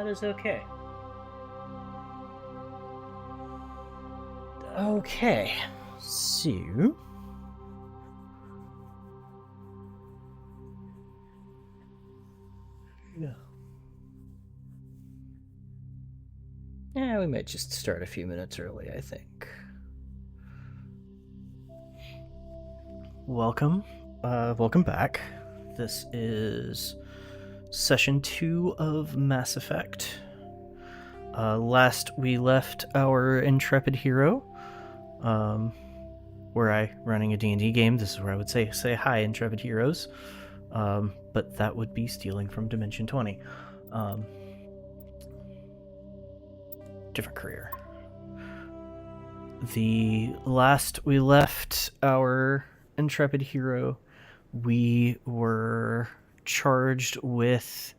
That is okay. Okay, so... Yeah, we might just start a few minutes early, I think. Welcome. Welcome back. This is Session 2 of Mass Effect. Last we left our intrepid hero, were I running a D&D game, this is where I would say hi, intrepid heroes. But that would be stealing from Dimension 20. Different career. The last we left our intrepid hero, we were charged with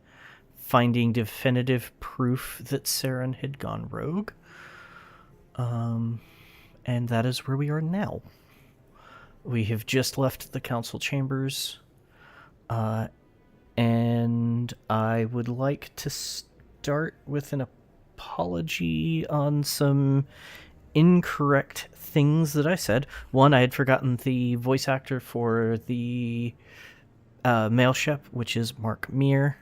finding definitive proof that Saren had gone rogue. And that is where we are now. We have just left the council chambers, and I would like to start with an apology on some incorrect things that I said. One, I had forgotten the voice actor for the male ship, which is Mark Meir.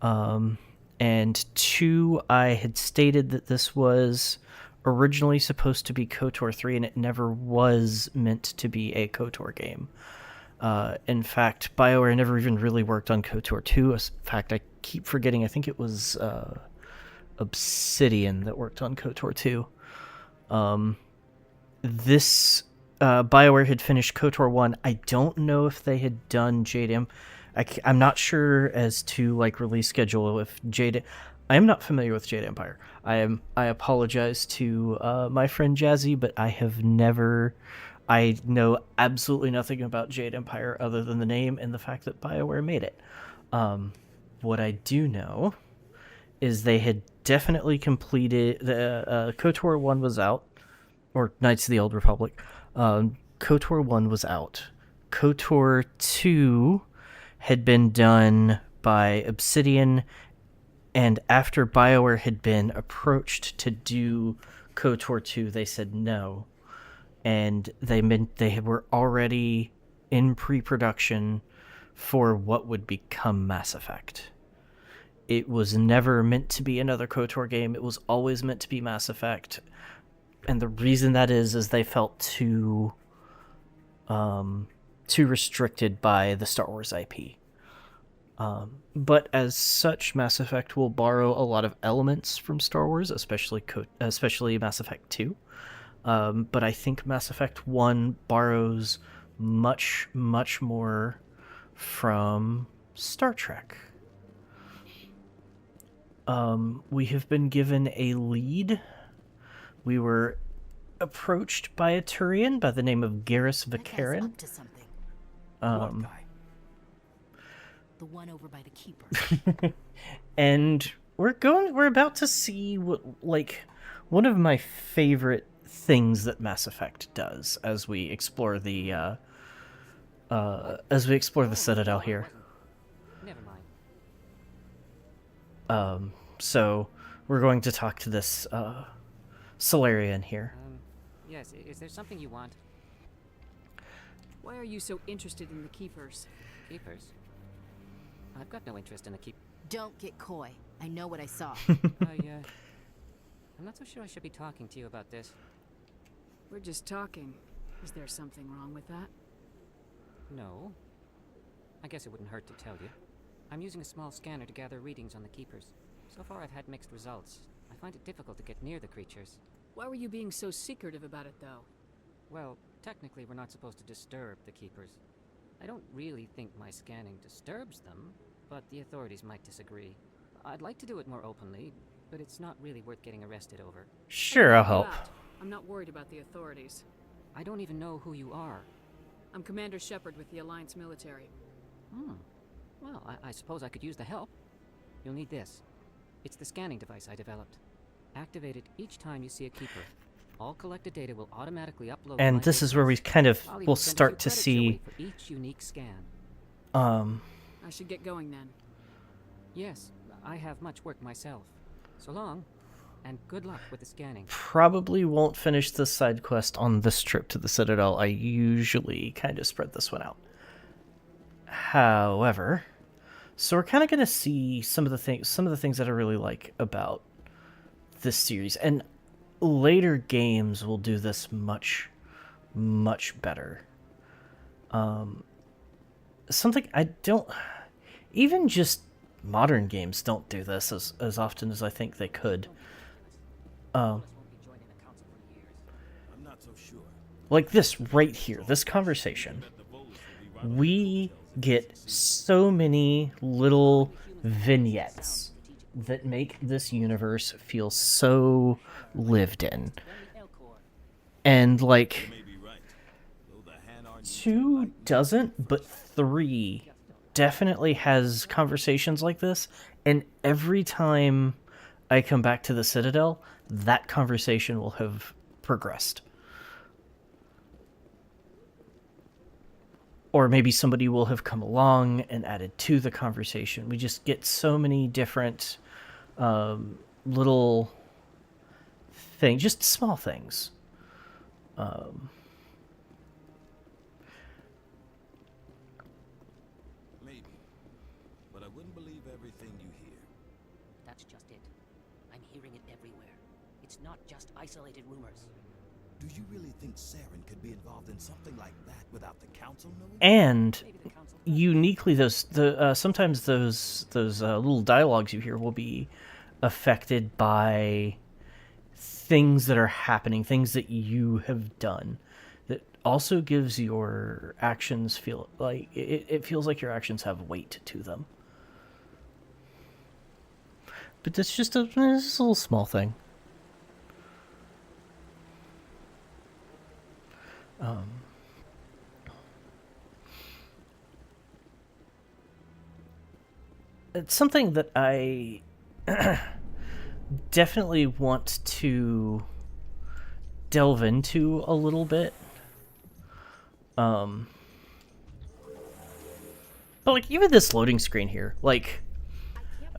And two, I had stated that this was originally supposed to be KOTOR 3, and it never was meant to be a KOTOR game. In fact, BioWare never even really worked on KOTOR 2. In fact, I keep forgetting, I think it was Obsidian that worked on KOTOR 2. This BioWare had finished KOTOR 1. I don't know if they had done Jade I'm not sure as to like release schedule if Jade. I am not familiar with Jade Empire. I apologize to my friend Jazzy, but I have never. I know absolutely nothing about Jade Empire other than the name and the fact that BioWare made it. What I do know is they had definitely completed the KOTOR 1 was out, or Knights of the Old Republic. KOTOR 1 was out. KOTOR 2 had been done by Obsidian, and after BioWare had been approached to do KOTOR 2, they said no. And they were already in pre-production for what would become Mass Effect. It was never meant to be another KOTOR game. It was always meant to be Mass Effect. And the reason that is they felt too restricted by the Star Wars IP. But as such, Mass Effect will borrow a lot of elements from Star Wars, especially Mass Effect 2. But I think Mass Effect 1 borrows much, much more from Star Trek. We have been given a lead. We were approached by a Turian by the name of Garrus Vikarin. Up to something. What guy? The one over by the keeper. And we're about to see what, like, one of my favorite things that Mass Effect does as we explore the Citadel here. Never mind. So we're going to talk to this Solarian here. Yes, is there something you want? Why are you so interested in the keepers? Keepers? I've got no interest in the keep. Don't get coy. I know what I saw. I'm not so sure I should be talking to you about this. We're just talking. Is there something wrong with that? No. I guess it wouldn't hurt to tell you. I'm using a small scanner to gather readings on the keepers. So far I've had mixed results. I find it difficult to get near the creatures. Why were you being so secretive about it, though? Well, technically we're not supposed to disturb the keepers. I don't really think my scanning disturbs them, but the authorities might disagree. I'd like to do it more openly, but it's not really worth getting arrested over. Sure, I'll help. I'm not worried about the authorities. I don't even know who you are. I'm Commander Shepard with the Alliance military. Well, I suppose I could use the help. You'll need this. It's the scanning device I developed. Activate it each time you see a keeper. All collected data will automatically upload. And this is where we kind of will start to see. For each unique scan. I should get going then. Yes, I have much work myself. So long, and good luck with the scanning. Probably won't finish this side quest on this trip to the Citadel. I usually kind of spread this one out. However, so we're kind of going to see some of the things that I really like about this series, and later games will do this much better. Something I don't, even just modern games don't do this as often as I think they could. Like this right here, this conversation. We get so many little vignettes that make this universe feel so lived in. And like 2 doesn't, but 3 definitely has conversations like this, and every time I come back to the Citadel, that conversation will have progressed. Or maybe somebody will have come along and added to the conversation. We just get so many different little things, just small things. Maybe, but I wouldn't believe everything you hear. That's just it. I'm hearing it everywhere. It's not just isolated rumors. Do you really think Saren could be involved in something like that without the council knowing? And uniquely, sometimes those little dialogues you hear will be affected by things that are happening, things that you have done. That also gives your actions feel like it feels like your actions have weight to them. But that's just a little small thing. It's something that I definitely want to delve into a little bit. But like even this loading screen here, like,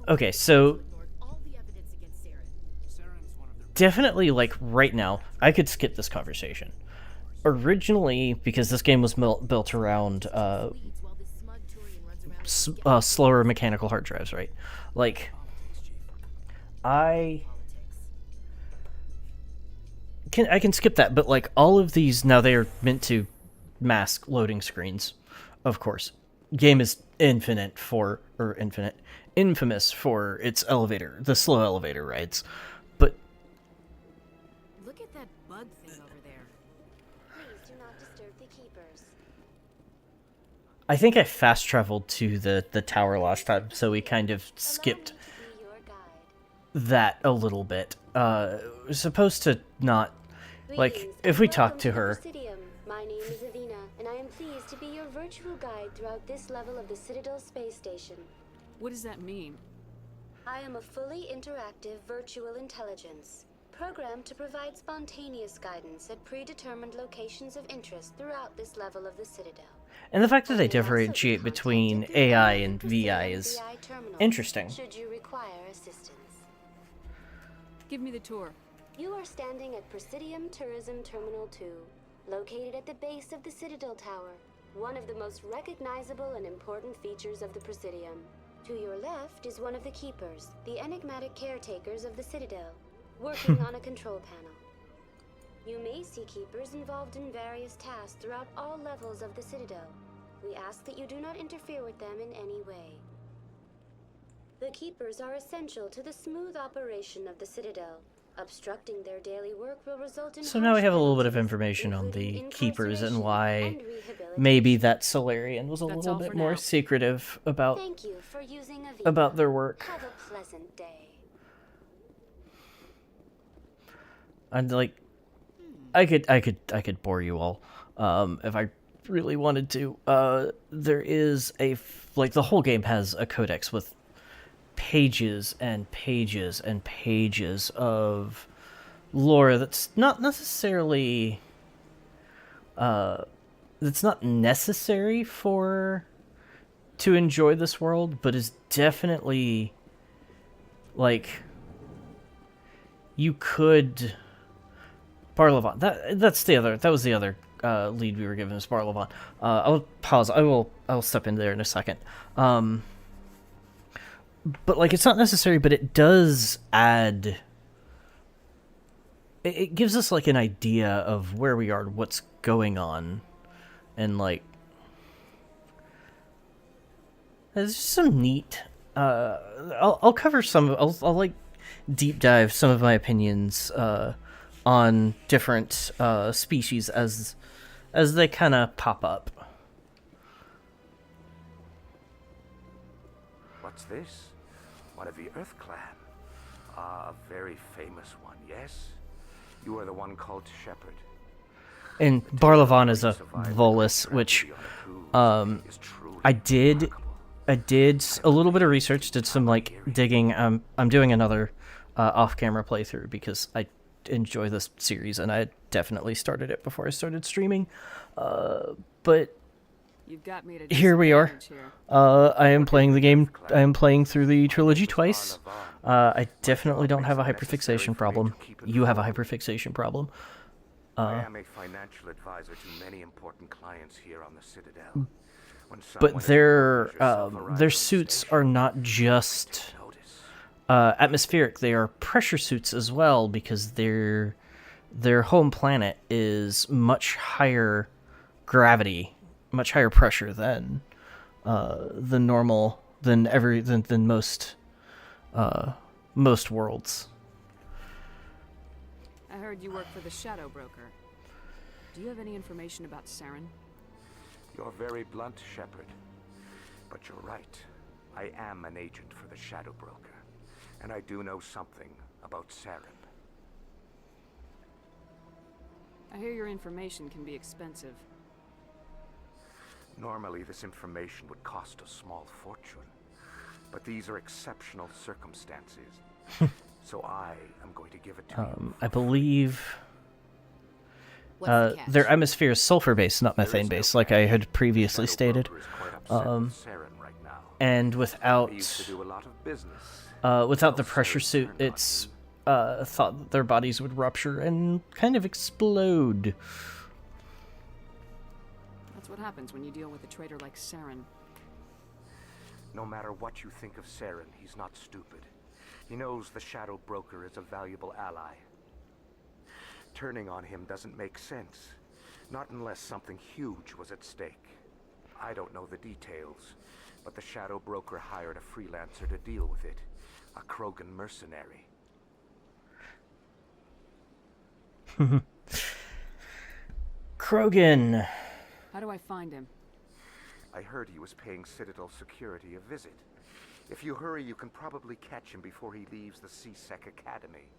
okay, so definitely like right now, I could skip this conversation. Originally, because this game was built around slower mechanical hard drives, right? Like, I can skip that, but like all of these now, they are meant to mask loading screens, of course. Game is infamous for its elevator, the slow elevator rides. But Look at that bug thing over there. Please do not disturb the keepers. I think I fast traveled to the tower last time, so we kind of skipped Allow me to be your guide. that a little bit. We're supposed to not, like, Greetings if and we welcome talk to the her. Presidium. My name is Avina, and I am pleased to be your virtual guide throughout this level of the Citadel space station. What does that mean? I am a fully interactive virtual intelligence, programmed to provide spontaneous guidance at predetermined locations of interest throughout this level of the Citadel. And the fact that they You can also be differentiate between contacted through AI any and Presidium VI is VI terminal, interesting. should you require assistance. Give me the tour. You are standing at Presidium Tourism Terminal 2, located at the base of the Citadel Tower, one of the most recognizable and important features of the Presidium. To your left is one of the Keepers, the enigmatic caretakers of the Citadel, working on a control panel. You may see Keepers involved in various tasks throughout all levels of the Citadel. We ask that you do not interfere with them in any way. The Keepers are essential to the smooth operation of the Citadel. Obstructing their daily work will result in So now we have a little bit of penalties, information on the including Keepers and incarceration why and rehabilitation. maybe that Solarian was a That's little all bit for more now. secretive about Thank you for using Avina. about their work. Have a pleasant day. And like, I could bore you all, if I really wanted to. There is like the whole game has a codex with pages and pages and pages of lore that's not necessarily that's not necessary for to enjoy this world, but is definitely like, you could Barlevon. That was the other lead we were given, is Barlevon. I'll pause. I'll step in there in a second. But like, it's not necessary, but it does add. It gives us like an idea of where we are, what's going on, and like, there's some neat. I'll cover some. I'll like deep dive some of my opinions on different species as they kind of pop up. What's this? One of the Earth Clan. Ah, a very famous one, yes? You are the one called Shepherd. And Barlevon is a Volus, which I did a little bit of research, did some like digging. I'm doing another off-camera playthrough because I enjoy this series, and I definitely started it before I started streaming. But You've got me at a here we are. disadvantage here. I am playing the game. I am playing through the trilogy twice. I definitely don't have a hyperfixation problem. You have a hyperfixation problem. I am a financial advisor to many important clients here on the Citadel. When But someone their suits are not just atmospheric. They are pressure suits as well, because their home planet is much higher gravity, much higher pressure than most worlds. I heard you work for the Shadow Broker. Do you have any information about Saren? You're very blunt, Shepherd. But you're right. I am an agent for the Shadow Broker. And I do know something about Saren. I hear your information can be expensive. Normally, this information would cost a small fortune. But these are exceptional circumstances. So I am going to give it to you. I believe What's the catch? their atmosphere is sulfur-based, not methane-based, like I had previously Shadow stated. Broker is quite upset with Saren right now. And They used to do a lot of business. without the Well, pressure Saren suit, turned on it's you. thought that their bodies would rupture and kind of explode. That's what happens when you deal with a traitor like Saren. No matter what you think of Saren, he's not stupid. He knows the Shadow Broker is a valuable ally. Turning on him doesn't make sense. Not unless something huge was at stake. I don't know the details, but the Shadow Broker hired a freelancer to deal with it. A Krogan mercenary. Krogan. How do I find him? I heard he was paying Citadel security a visit. If you hurry, you can probably catch him before he leaves the CSEC Academy.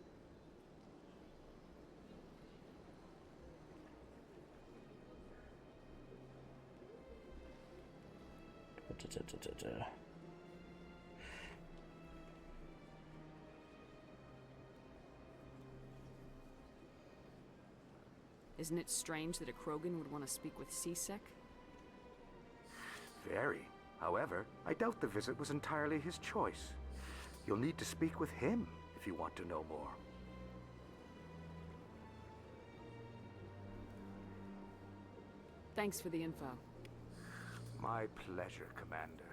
Isn't it strange that a Krogan would want to speak with CSEC? Very. However, I doubt the visit was entirely his choice. You'll need to speak with him if you want to know more. Thanks for the info. My pleasure, Commander.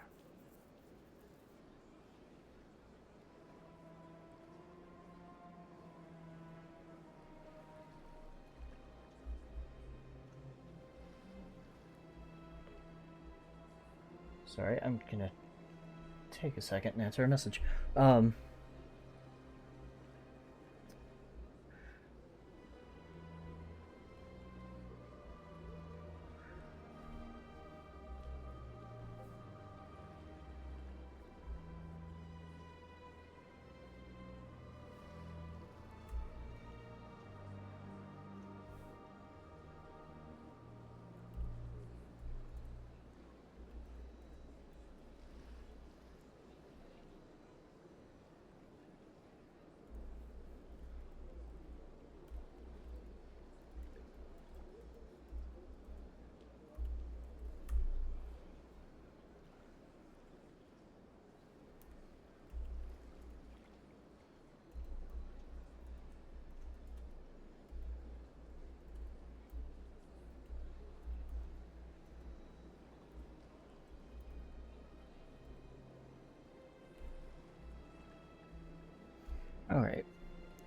Sorry, I'm gonna take a second and answer a message.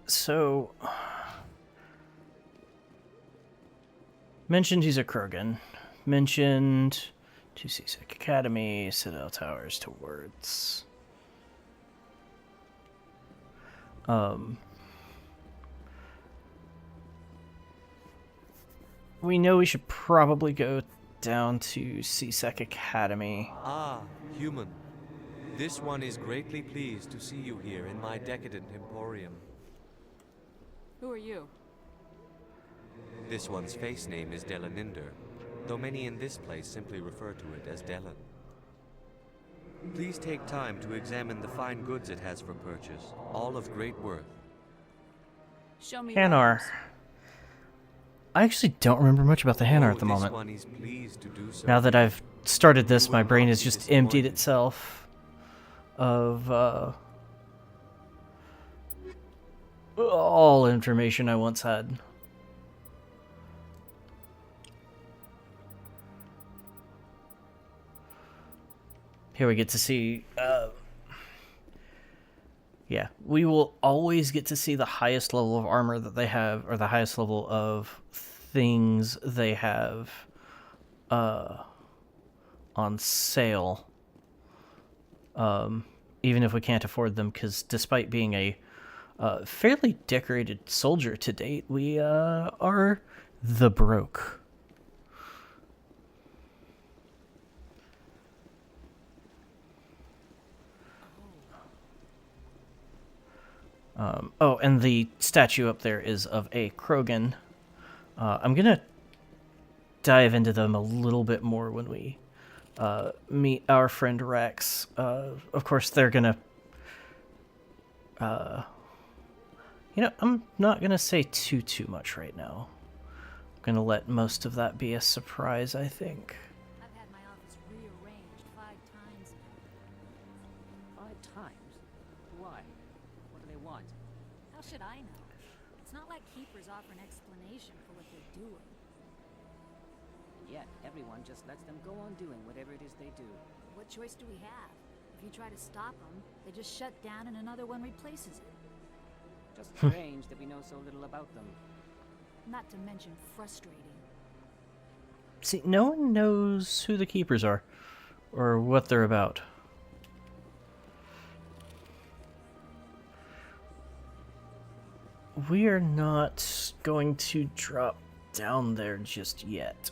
So mentioned he's a Krogan. Mentioned to Seasick Academy, Citadel Towers to Words. We know we should probably go down to CSEC Academy. Ah, human. This one is greatly pleased to see you here in my decadent emporium. Who are you? This one's face name is Delaninder, though many in this place simply refer to it as Delan. Please take time to examine the fine goods it has for purchase, all of great worth. Show me. Hanar. I actually don't remember much about the Hanar at the This moment. one is pleased to do so. Now that I've started this, my brain has just emptied itself of all information I once had. Here we get to see, yeah, we will always get to see the highest level of armor that they have, or the highest level of things they have on sale, even if we can't afford them, because despite being a fairly decorated soldier to date, we are the broke. Oh, and the statue up there is of a Krogan. I'm gonna dive into them a little bit more when we meet our friend Rex. Of course, they're gonna... you know, I'm not gonna say too much right now. I'm gonna let most of that be a surprise, I think. I've had my office rearranged 5 times. 5 times? Why? What do they want? How should I know? It's not like keepers offer an explanation for what they're doing. And yet, everyone just lets them go on doing whatever it is they do. What choice do we have? If you try to stop them, they just shut down and another one replaces it. Just strange that we know so little about them. Not to mention frustrating. See, no one knows who the Keepers are, or what they're about. We are not going to drop down there just yet.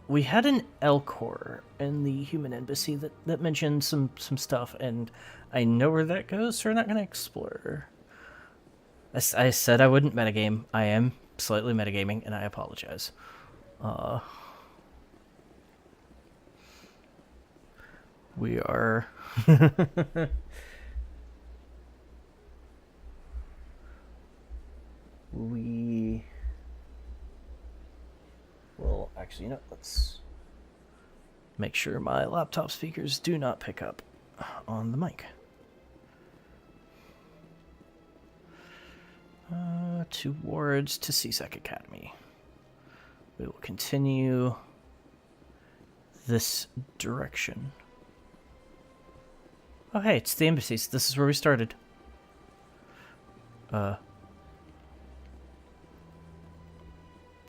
We had an Elcor in the human embassy that mentioned some stuff, and I know where that goes, so we're not going to explore. I said I wouldn't metagame. I am slightly metagaming, and I apologize. We are... Well, actually, you know, let's make sure my laptop speakers do not pick up on the mic. Towards to CSEC Academy. We will continue this direction. Oh, hey, it's the embassies. This is where we started. What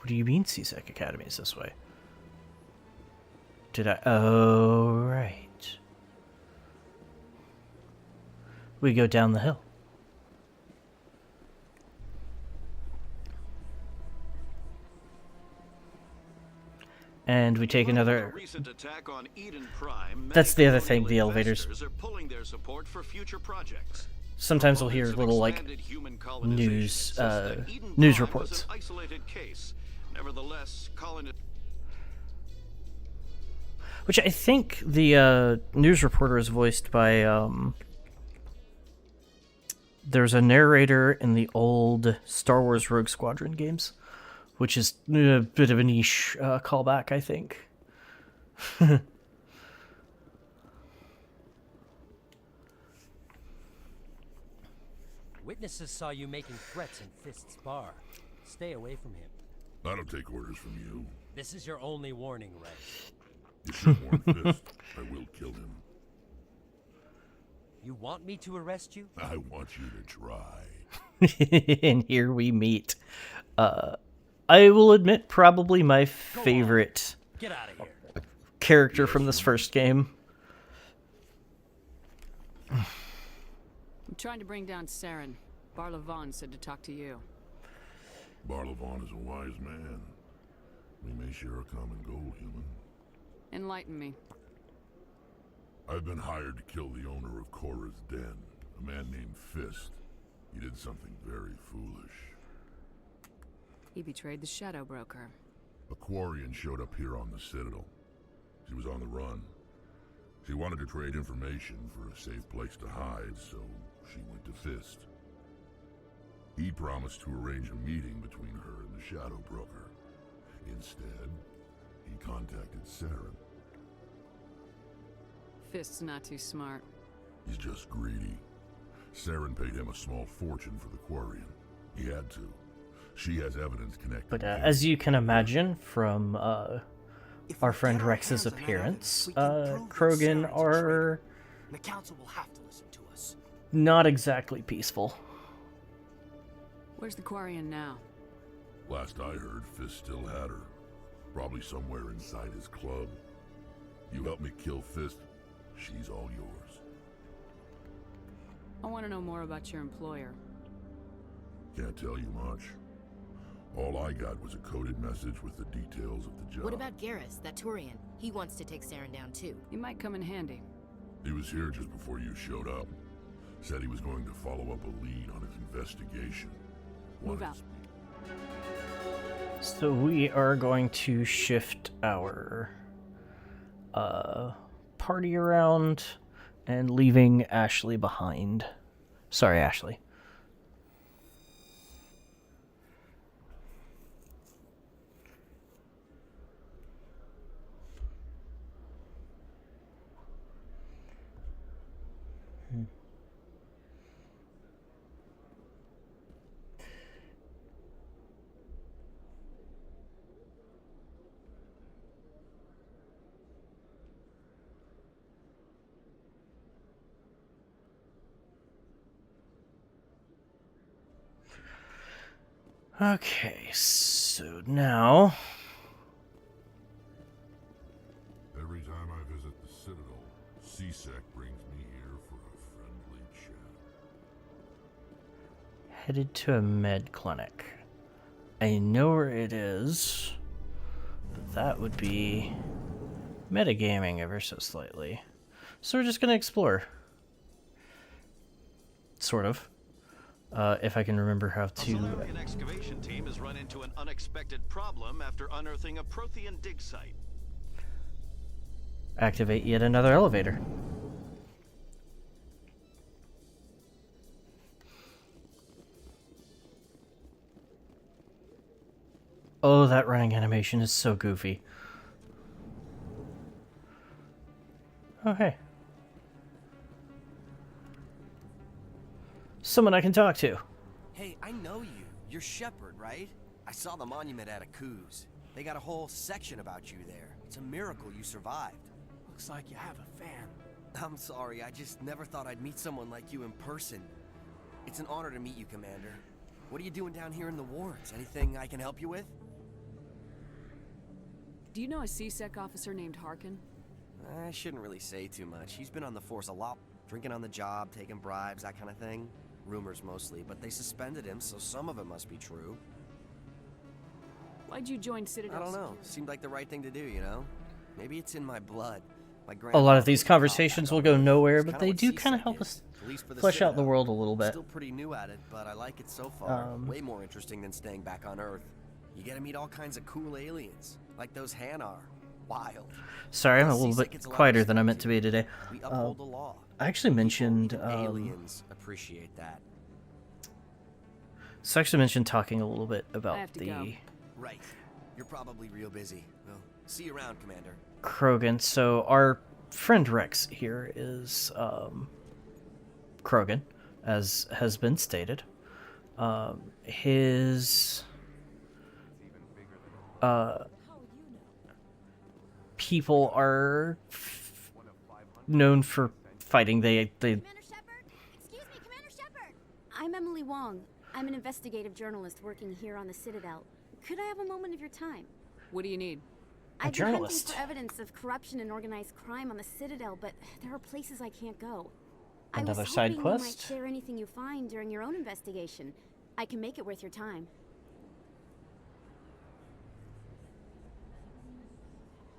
do you mean CSEC Academy is this way? Did I... Oh, right. We go down the hill. And we take another... Recent attack on Eden Prime, That's the other thing, the elevators. are pulling their support for future projects. Sometimes we'll hear little, like, news reports. Isolated case. Nevertheless, Which I think the news reporter is voiced by... There's a narrator in the old Star Wars Rogue Squadron games, which is a bit of a niche callback, I think. Witnesses saw you making threats in Fist's bar. Stay away from him. I don't take orders from you. This is your only warning, Ray. If you warn Fist, I will kill him. You want me to arrest you? I want you to try. And here we meet. I will admit, probably my favorite Get out of here. character from this first game. I'm trying to bring down Saren. Barlavon said to talk to you. Barlavon is a wise man. We may share a common goal, human. Enlighten me. I've been hired to kill the owner of Korra's Den, a man named Fist. He did something very foolish. He betrayed the Shadow Broker. A Quarian showed up here on the Citadel. She was on the run. She wanted to trade information for a safe place to hide, so she went to Fist. He promised to arrange a meeting between her and the Shadow Broker. Instead, he contacted Saren. Fist's not too smart. He's just greedy. Saren paid him a small fortune for the Quarian. He had to. She has evidence connected. But as you can imagine from our friend Rex's appearance, Krogan are The council will have to listen to us. not exactly peaceful. Where's the Quarian now? Last I heard, Fist still had her. Probably somewhere inside his club. You help me kill Fist, she's all yours. I want to know more about your employer. Can't tell you much. All I got was a coded message with the details of the job. What about Garrus, that Turian? He wants to take Saren down too. He might come in handy. He was here just before you showed up. Said he was going to follow up a lead on his investigation. Move out. So we are going to shift our party around and leaving Ashley behind. Sorry, Ashley. Okay, so now... Every time I visit the Citadel, C-Sec brings me here for a friendly chat. Headed to a med clinic. I know where it is, but that would be metagaming ever so slightly. So we're just gonna explore. Sort of. If I can remember how to... An excavation team has run into an unexpected problem after unearthing a Prothean dig site. activate yet another elevator. Oh, that running animation is so goofy. Oh, hey. Someone I can talk to. Hey, I know you. You're Shepard, right? I saw the monument at Aku's. They got a whole section about you there. It's a miracle you survived. Looks like you have a fan. I'm sorry, I just never thought I'd meet someone like you in person. It's an honor to meet you, Commander. What are you doing down here in the wards? Anything I can help you with? Do you know a C-Sec officer named Harkin? I shouldn't really say too much. He's been on the force a lot. Drinking on the job, taking bribes, that kind of thing. Rumors mostly, but they suspended him, so some of it must be true. Why'd you join Citadel? I don't know. Seemed like the right thing to do, you know? Maybe it's in my blood. My A lot of these conversations will go nowhere, but they do kind of help us flesh out the world a little bit. Still pretty new at it, but I like it so far. Way more interesting than staying back on Earth. You get to meet all kinds of cool aliens, like those Hanar. Wild. Sorry, I'm a little bit quieter than I meant to be today. We uphold the law. I actually mentioned... aliens appreciate that. So I actually mentioned talking a little bit about the... Go. Right. You're probably real busy. Well, see you around, Commander. Krogan. So our friend Rex here is Krogan, as has been stated. His people are known for fighting. They Commander Shepard? Excuse me, Commander Shepard! I'm Emily Wong. I'm an investigative journalist working here on the Citadel. Could I have a moment of your time? What do you need? I've been journalist. hunting for evidence of corruption and organized crime on the Citadel, but there are places I can't go. Another I was side hoping quest? you might share anything you find during your own investigation. I can make it worth your time.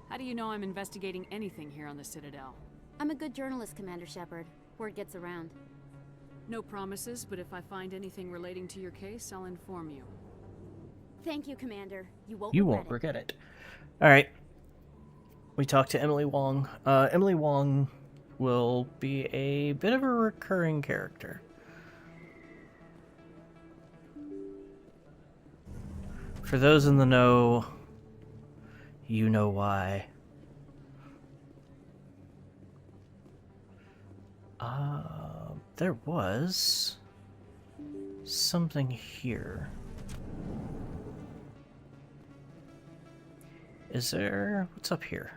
How do you know I'm investigating anything here on the Citadel? I'm a good journalist, Commander Shepard. Word gets around. No promises, but if I find anything relating to your case, I'll inform you. Thank you, Commander. You won't You regret won't it. regret it. Alright. We talked to Emily Wong. Emily Wong will be a bit of a recurring character. For those in the know, you know why. There was something here. Is there... what's up here?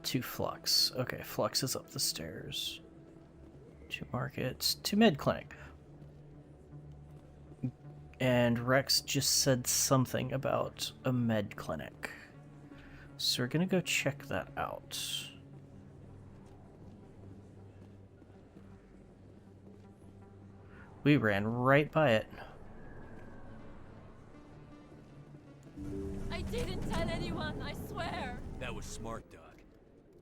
2 Flux. Okay, Flux is up the stairs. 2 Markets. 2 Med Clinic. And Rex just said something about a Med Clinic. So we're gonna go check that out. We ran right by it. I didn't tell anyone, I swear. That was smart, Doc.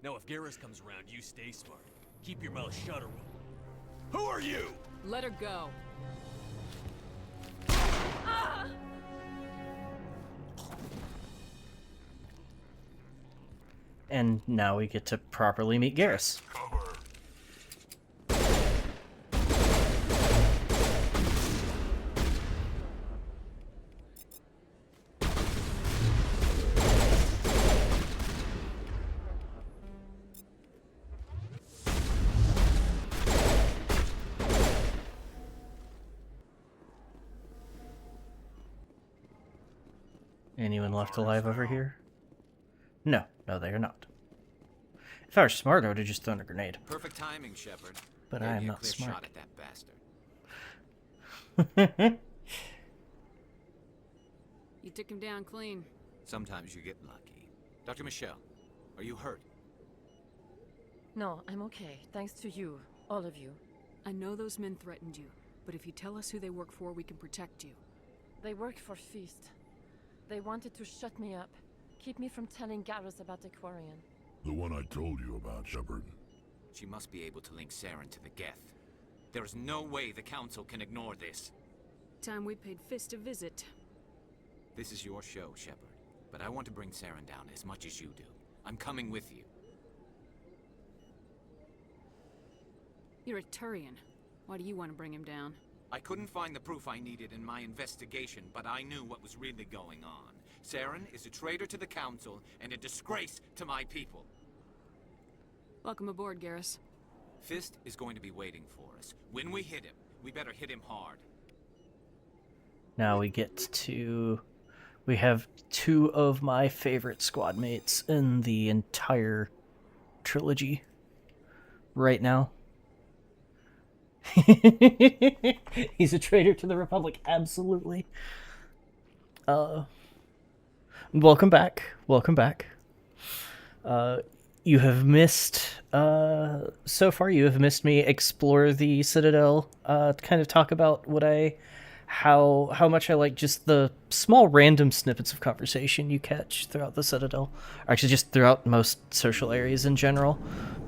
Now if Garrus comes around, you stay smart. Keep your mouth shut or we'll... Who are you? Let her go. Ah! And now we get to properly meet Garrus. Anyone left alive over here? No, they are not. If I were smart, I would have just thrown a grenade. Perfect timing, Shepard. But Gave I am me a not clear smart. shot at that bastard. You took him down clean. Sometimes you get lucky. Dr. Michelle, are you hurt? No, I'm okay. Thanks to you. All of you. I know those men threatened you, but if you tell us who they work for, we can protect you. They work for Feast. They wanted to shut me up. Keep me from telling Garrus about the Quarian. The one I told you about, Shepard. She must be able to link Saren to the Geth. There is no way the Council can ignore this. Time we paid Fist a visit. This is your show, Shepard. But I want to bring Saren down as much as you do. I'm coming with you. You're a Turian. Why do you want to bring him down? I couldn't find the proof I needed in my investigation, but I knew what was really going on. Saren is a traitor to the Council and a disgrace to my people. Welcome aboard, Garrus. Fist is going to be waiting for us. When we hit him, we better hit him hard. Now we get to... we have 2 of my favorite squad mates in the entire trilogy right now. He's a traitor to the Republic, absolutely. Welcome back. Welcome back. You have missed, so far you have missed me explore the Citadel, kind of talk about what how much I like just the small random snippets of conversation you catch throughout the Citadel, or actually just throughout most social areas in general.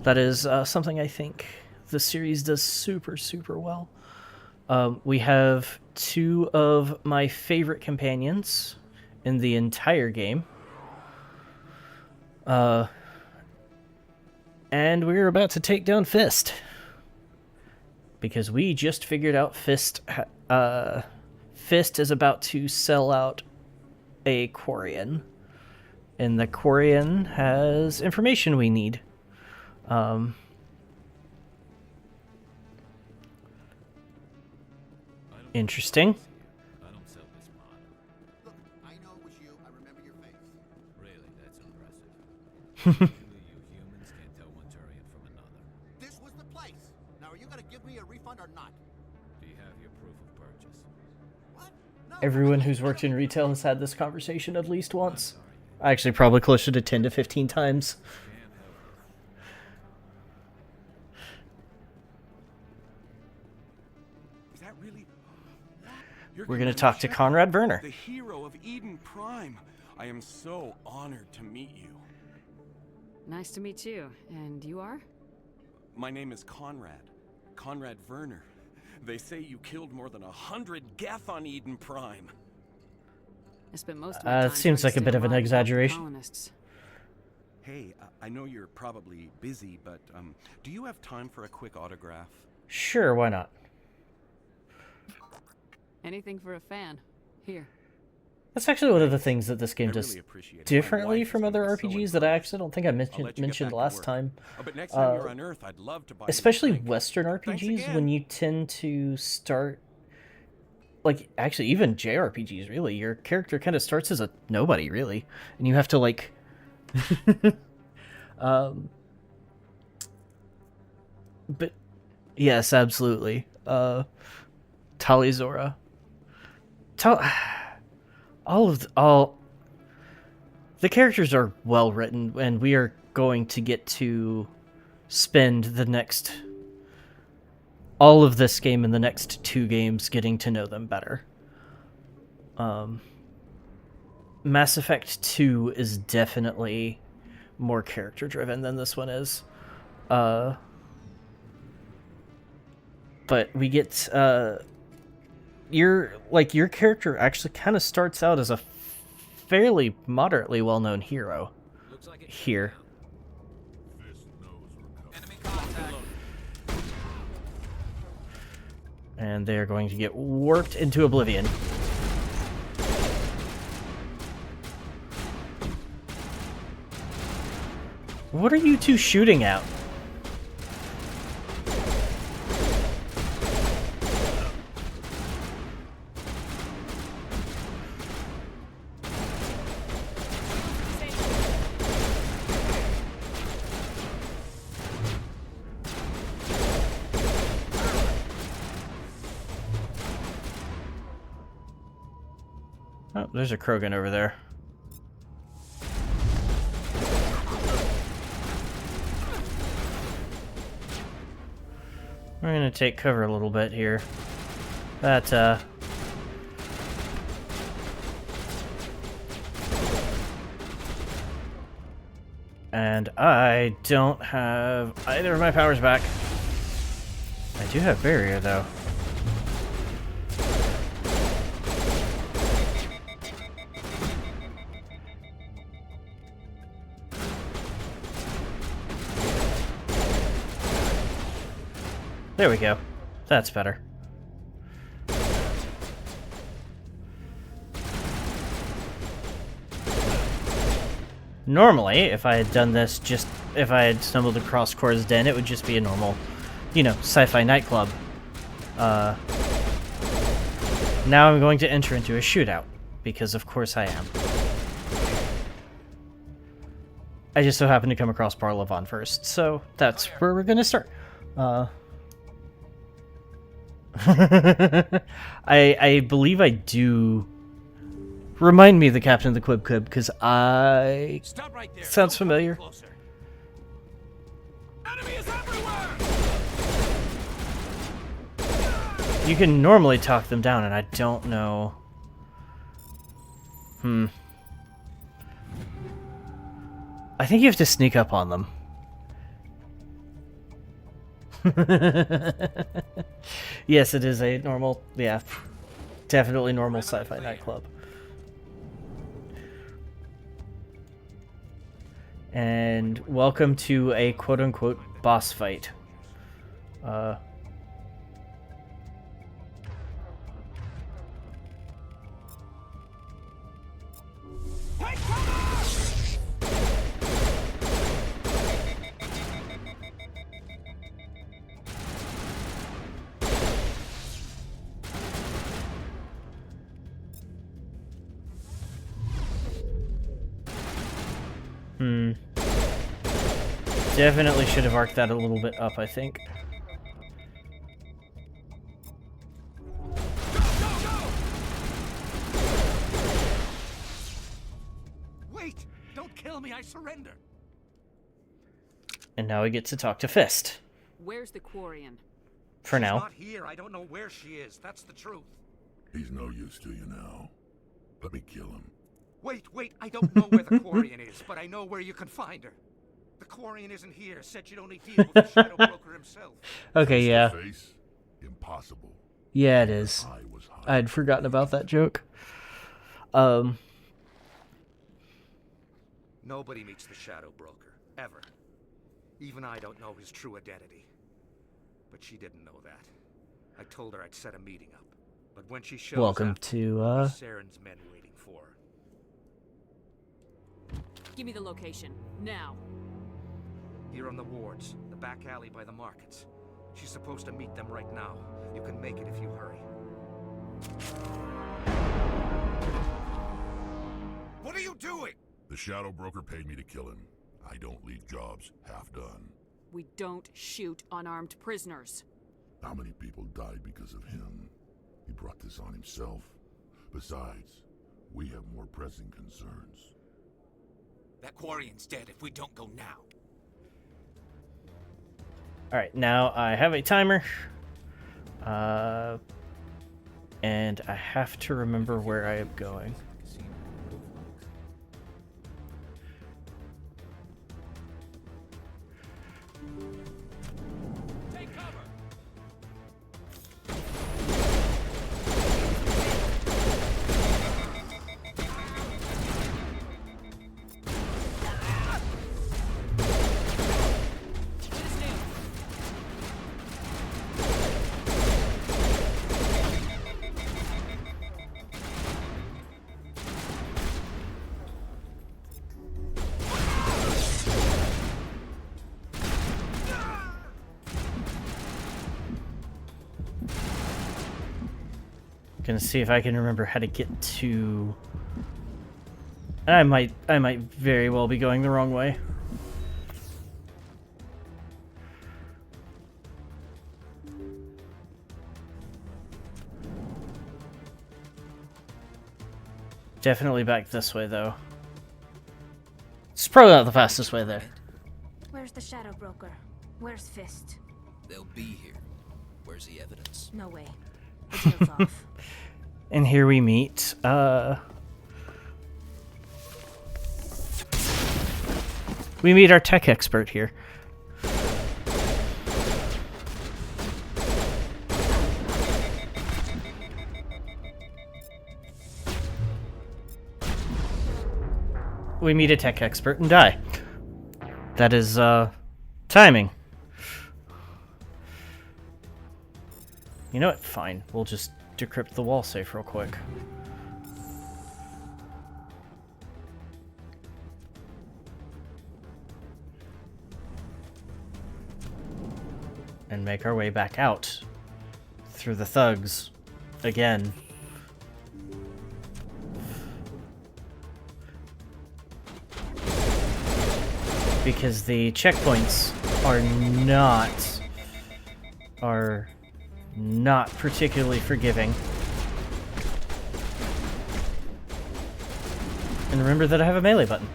That is something I think the series does super, super well. We have 2 of my favorite companions in the entire game. And we're about to take down Fist. Because we just figured out Fist is about to sell out a Quarian. And the Quarian has information we need. Interesting. I don't sell this model. Look, I know it was you. I remember your face. Really, that's impressive. Usually you humans can't tell one Turian from another. This was the place. Now, are you gonna give me a refund or not? Do you have your proof of purchase? Everyone who's worked in retail has had this conversation at least once. Actually, probably closer to 10 to 15 times. Is that really? We're going to talk to Conrad Werner. The hero of Eden Prime. I am so honored to meet you. Nice to meet you. And you are? My name is Conrad. Conrad Werner. They say you killed more than 100 Geth on Eden Prime. I spent most of my time It seems like a bit of an exaggeration. Hey, I know you're probably busy, but do you have time for a quick autograph? Sure, why not? Anything for a fan. Here. That's actually one of the things that this game does differently from other RPGs that I actually don't think I mentioned last time. But next time you're on Earth, I'd love to buy especially Western RPGs, when you tend to start, like, actually even JRPGs, really, your character kind of starts as a nobody, really, and you have to, like, but yes, absolutely, Talizora. All the characters are well written, and we are going to get to spend all of this game and the next 2 games getting to know them better. Mass Effect 2 is definitely more character driven than this one is. But we get your character actually kind of starts out as a fairly moderately well-known hero here. And they are going to get warped into oblivion. What are you two shooting at? Oh, there's a Krogan over there. We're gonna take cover a little bit here. And I don't have either of my powers back. I do have barrier, though. There we go. That's better. Normally, if I had done this if I had stumbled across Cora's Den, it would just be a normal, sci-fi nightclub. Now I'm going to enter into a shootout, because of course I am. I just so happened to come across Barlavon first, so that's where we're going to start. I believe I do. Remind me of the Captain of the Quib Quib, because I... Right there. Sounds familiar. Enemy is everywhere! You can normally talk them down, and I don't know... I think you have to sneak up on them. Yes, it is a normal... Yeah. Definitely normal sci-fi nightclub. And welcome to a quote-unquote boss fight. Definitely should have arced that a little bit up, I think. Wait! Don't kill me, I surrender! And now we get to talk to Fist. Where's the Quarian? For She's now. not here. I don't know where she is. That's the truth. He's no use to you now. Let me kill him. Wait, I don't know where the Quarian is, but I know where you can find her. The Quarian isn't here. Said you'd only deal with the Shadow Broker himself. Okay, yeah. Face? Impossible. Yeah, it is. I'd forgotten about that joke. Nobody meets the Shadow Broker, ever. Even I don't know his true identity. But she didn't know that. I told her I'd set a meeting up. But when she shows Welcome up, to, Saren's men waiting for her. Give me the location, now. Here on the wards, the back alley by the markets. She's supposed to meet them right now. You can make it if you hurry. What are you doing? The Shadow Broker paid me to kill him. I don't leave jobs half done. We don't shoot unarmed prisoners. How many people died because of him? He brought this on himself. Besides, we have more pressing concerns. That Quarian's dead if we don't go now. Alright, now I have a timer. And I have to remember where I am going. Gonna see if I can remember how to get to. I might very well be going the wrong way. Definitely back this way, though. It's probably not the fastest way there. Where's the Shadow Broker? Where's Fist? They'll be here. Where's the evidence? No way. The deal's off. And here we meet, we meet our tech expert here. We meet a tech expert and die. That is, timing. You know what? Fine. We'll just decrypt the wall safe real quick. And make our way back out through the thugs again. Because the checkpoints are not particularly forgiving. And remember that I have a melee button.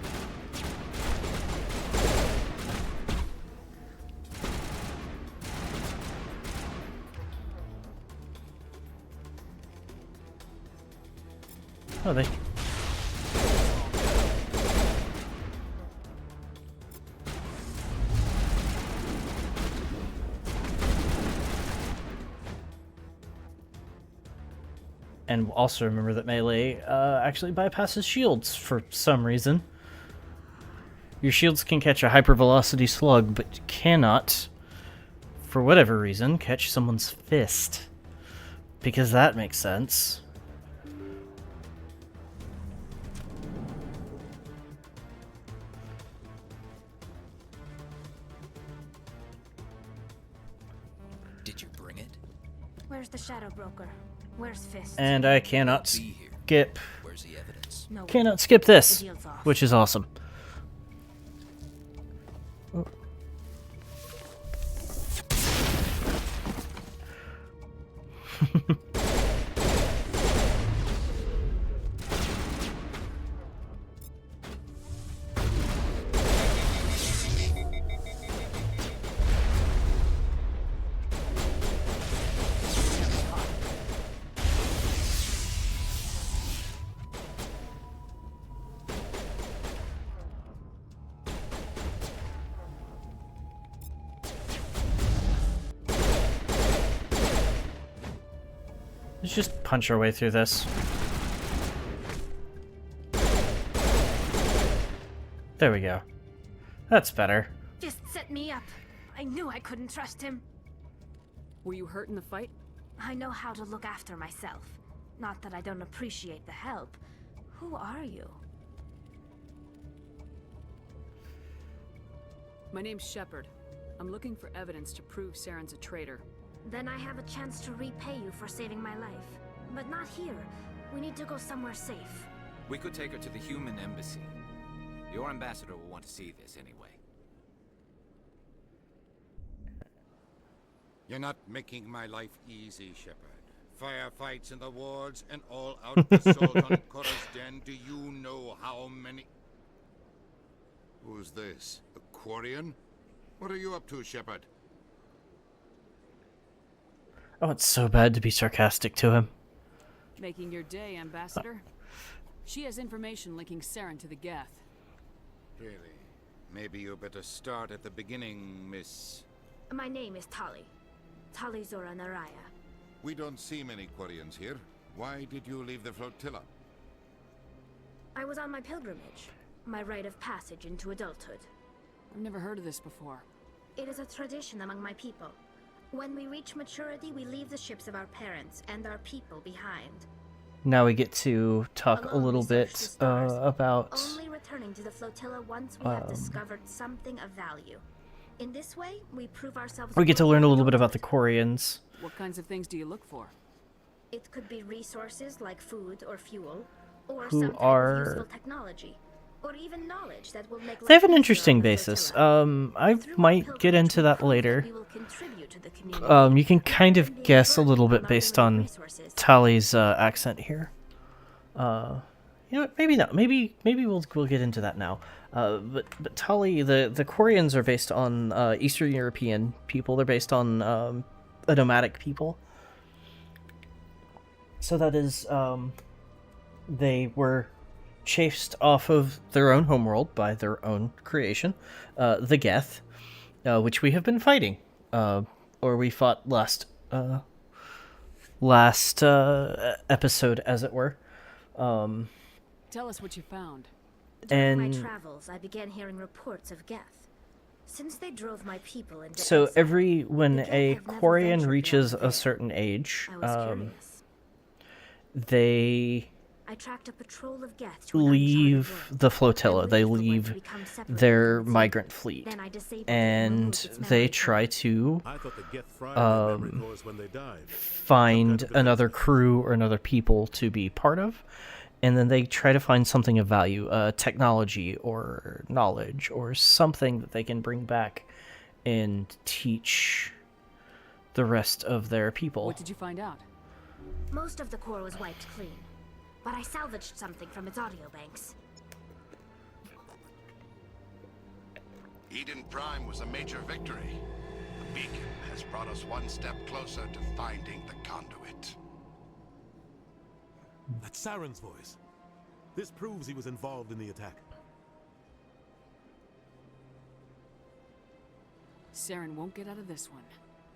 Oh, they... And also remember that melee actually bypasses shields for some reason. Your shields can catch a hypervelocity slug, but cannot, for whatever reason, catch someone's fist. Because that makes sense. Did you bring it? Where's the Shadow Broker? Where's Fist? And I cannot skip. Where's the evidence? No way. Cannot skip this, The deal's off. which is awesome. Let's just punch our way through this. There we go. That's better. Just set me up. I knew I couldn't trust him. Were you hurt in the fight? I know how to look after myself. Not that I don't appreciate the help. Who are you? My name's Shepard. I'm looking for evidence to prove Saren's a traitor. Then I have a chance to repay you for saving my life. But not here. We need to go somewhere safe. We could take her to the human embassy. Your ambassador will want to see this anyway. You're not making my life easy, Shepard. Firefights in the wards and all out assault on Korra's den. Do you know how many... Who's this? A Quarian? What are you up to, Shepard? Oh, it's so bad to be sarcastic to him. Making your day, Ambassador. She has information linking Saren to the Geth. Really? Maybe you better start at the beginning, Miss... My name is Tali. Tali Zora Naraya. We don't see many Quarians here. Why did you leave the flotilla? I was on my pilgrimage. My rite of passage into adulthood. I've never heard of this before. It is a tradition among my people. When we reach maturity, we leave the ships of our parents and our people behind. Now we get to talk a little bit about... Only returning to the flotilla once we have discovered something of value. In this way, we prove ourselves... We get to learn a little bit about the Quarians. What kinds of things do you look for? It could be resources like food or fuel, or Who some type are... of useful technology, or even knowledge that will make They have life an easier interesting on the basis. flotilla. I might get into that later. We will contribute to the community. You can kind of guess a little bit based on Tali's accent here. You know what? Maybe not. Maybe we'll get into that now. But Tali, the Quarians are based on Eastern European people. They're based on a nomadic people. So that is, they were chased off of their own homeworld by their own creation, the Geth, which we have been fighting, or we fought last episode, as it were. Tell us what you found. During my travels, I began hearing reports of Geth. Since they drove my people into So exile, when the Geth a have never Quarian ventured reaches beyond a there. certain age, I was curious. they I tracked a patrol of Geth to an leave the flotilla. They leave their migrant fleet, Then I disabled and they try to I thought the Geth fried their memory cores when they died. find another crew or another people to be part of, and then they try to find something of value, technology or knowledge or something that they can bring back and teach the rest of their people. What did you find out? Most of the core was wiped clean, but I salvaged something from its audio banks. Eden Prime was a major victory. The beacon has brought us one step closer to finding the conduit. That's Saren's voice. This proves he was involved in the attack. Saren won't get out of this one.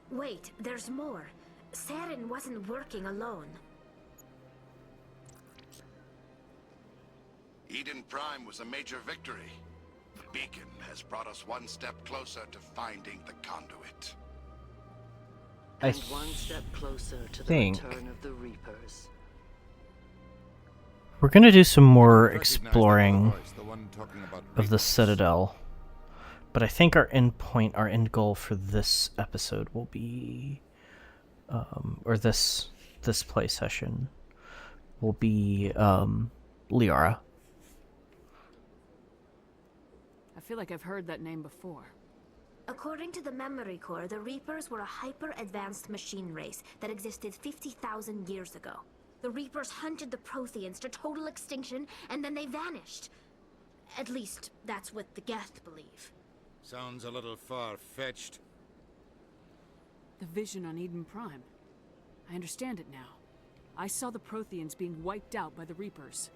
Wait, there's more. Saren wasn't working alone. Eden Prime was a major victory. The beacon has brought us one step closer to finding the conduit. I one step closer to the think return of the Reapers. we're gonna do some more exploring of the Citadel, but I think our end point, our end goal for this episode will be, or this play session will be Liara. I feel like I've heard that name before. According to the Memory Core, the Reapers were a hyper-advanced machine race that existed 50,000 years ago. The Reapers hunted the Protheans to total extinction, and then they vanished. At least, that's what the Geth believe. Sounds a little far-fetched. The vision on Eden Prime. I understand it now. I saw the Protheans being wiped out by the Reapers.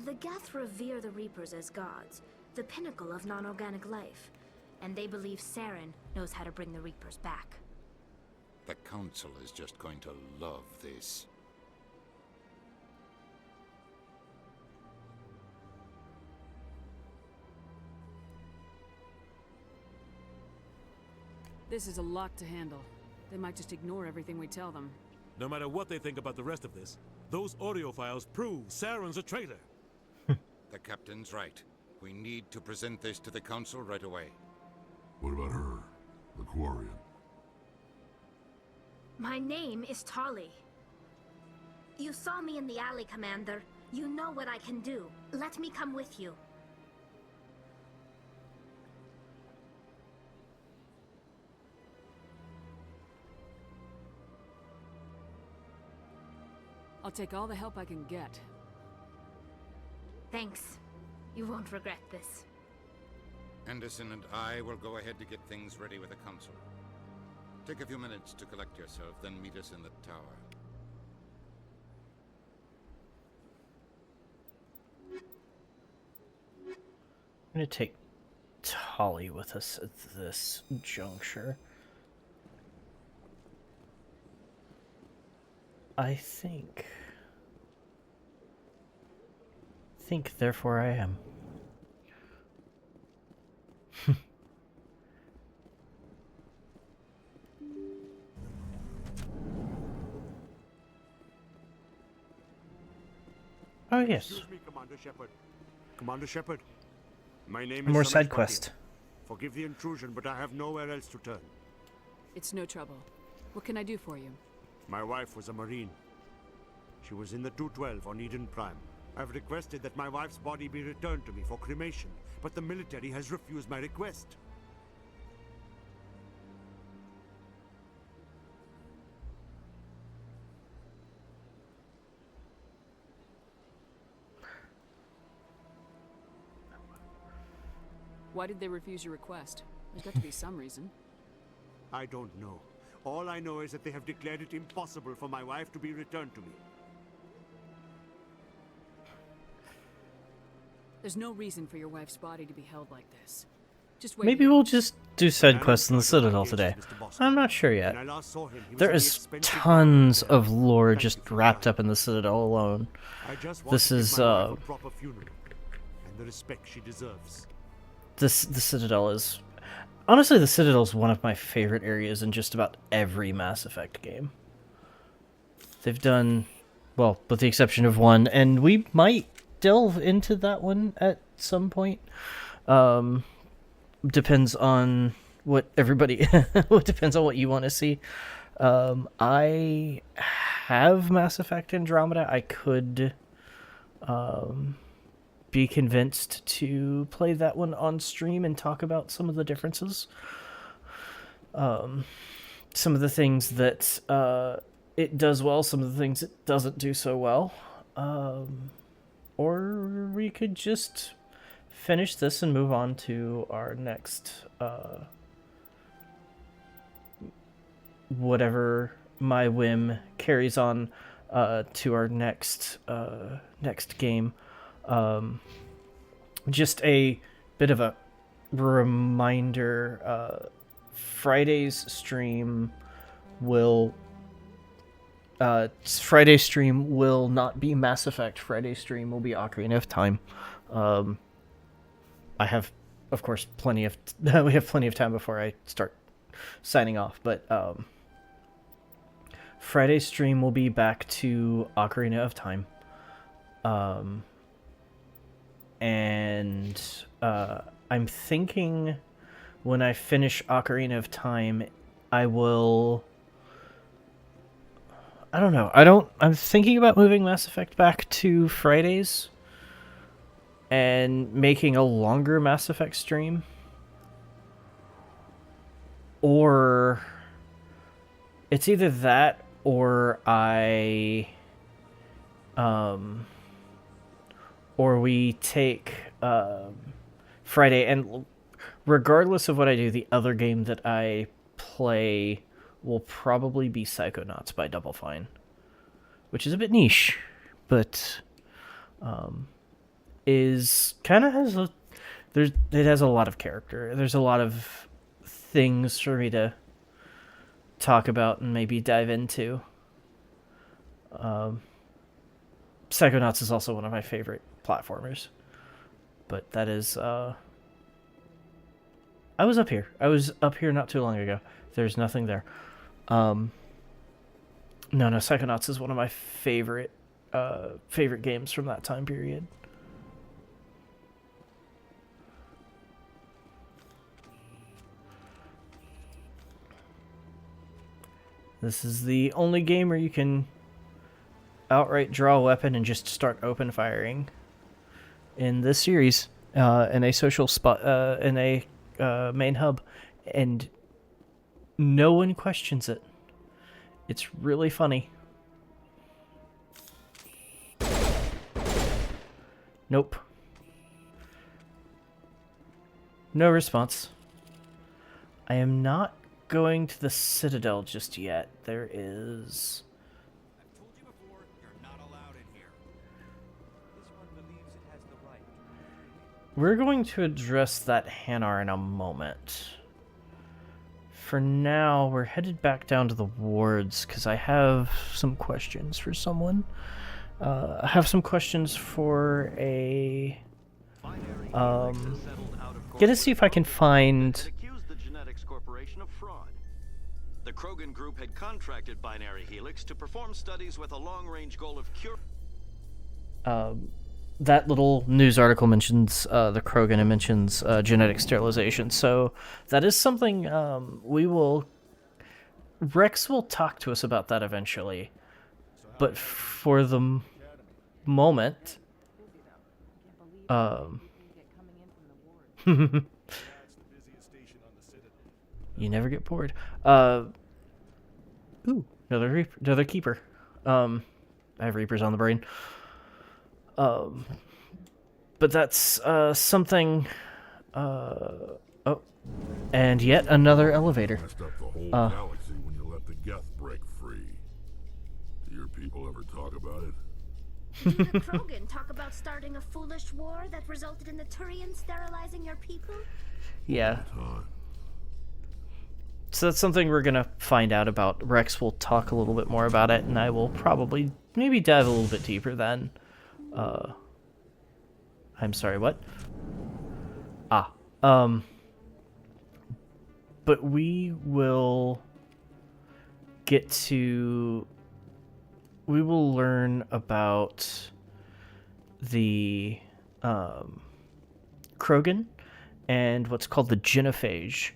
The Geth revere the Reapers as gods, the pinnacle of non-organic life, and they believe Saren knows how to bring the Reapers back. The Council is just going to love this. This is a lot to handle. They might just ignore everything we tell them. No matter what they think about the rest of this, those audio files prove Saren's a traitor. The Captain's right. We need to present this to the Council right away. What about her? The Quarian? My name is Tali. You saw me in the alley, Commander. You know what I can do. Let me come with you. I'll take all the help I can get. Thanks. You won't regret this. Anderson and I will go ahead to get things ready with the Council. Take a few minutes to collect yourself, then meet us in the tower. I'm going to take Tali with us at this juncture. I think, therefore I am. Oh, yes. Excuse me, Commander Shepard. Commander Shepard, my name More is side Samesh quest. Patil. Forgive the intrusion, but I have nowhere else to turn. It's no trouble. What can I do for you? My wife was a Marine. She was in the 212 on Eden Prime. I've requested that my wife's body be returned to me for cremation, but the military has refused my request. Why did they refuse your request? There's got to be some reason. I don't know. All I know is that they have declared it impossible for my wife to be returned to me. There's no reason for your wife's body to be held like this. Just wait. Maybe we'll just do side quests in the Citadel today. I'm not sure yet. There is tons of lore just wrapped up in the Citadel alone. This is a proper funeral and the respect she deserves. The Citadel is honestly, the Citadel is one of my favorite areas in just about every Mass Effect game. They've done well, with the exception of one, and we might delve into that one at some point. Depends on what everybody depends on what you want to see. I have Mass Effect Andromeda. I could be convinced to play that one on stream and talk about some of the differences. Some of the things that it does well, some of the things it doesn't do so well. Or we could just finish this and move on to our next whatever my whim carries on to our next game. Just a bit of a reminder, Friday's stream will not be Mass Effect. Friday's stream will be Ocarina of Time. I have, of course, we have plenty of time before I start signing off, but Friday's stream will be back to Ocarina of Time. And I'm thinking when I finish Ocarina of Time, I will... I don't know. I'm thinking about moving Mass Effect back to Fridays and making a longer Mass Effect stream. Or it's either that or or we take Friday, and regardless of what I do, the other game that I play will probably be Psychonauts by Double Fine, which is a bit niche, but is kind of has a it has a lot of character. There's a lot of things for me to talk about and maybe dive into. Psychonauts is also one of my favorite platformers. But that is... I was up here. I was up here not too long ago. There's nothing there. No, Psychonauts is one of my favorite games from that time period. This is the only game where you can outright draw a weapon and just start open firing in this series, in a social spot, in a main hub, and no one questions it. It's really funny. Nope. No response. I am not going to the Citadel just yet. There is... We're going to address that Hanar in a moment. For now, we're headed back down to the wards, because I have some questions for someone. I have some questions for a... Gonna see if I can find... Accused the Genetics Corporation of fraud. The Krogan group had contracted Binary Helix to perform studies with a long-range goal of cure... that little news article mentions the Krogan and mentions genetic sterilization. So that is something we will... Rex will talk to us about that eventually. But for the moment... you never get bored. Ooh, another keeper. I have Reapers on the brain. But that's something. Oh, and yet another elevator. Messed up the whole galaxy when you let the Geth break free. Do your people ever talk about it? Did the Krogan talk about starting a foolish war that resulted in the Turians sterilizing your people? Yeah. So that's something we're gonna find out about. Rex will talk a little bit more about it, and I will probably maybe dive a little bit deeper then. I'm sorry, what? But we will get to... We will learn about the Krogan and what's called the genophage.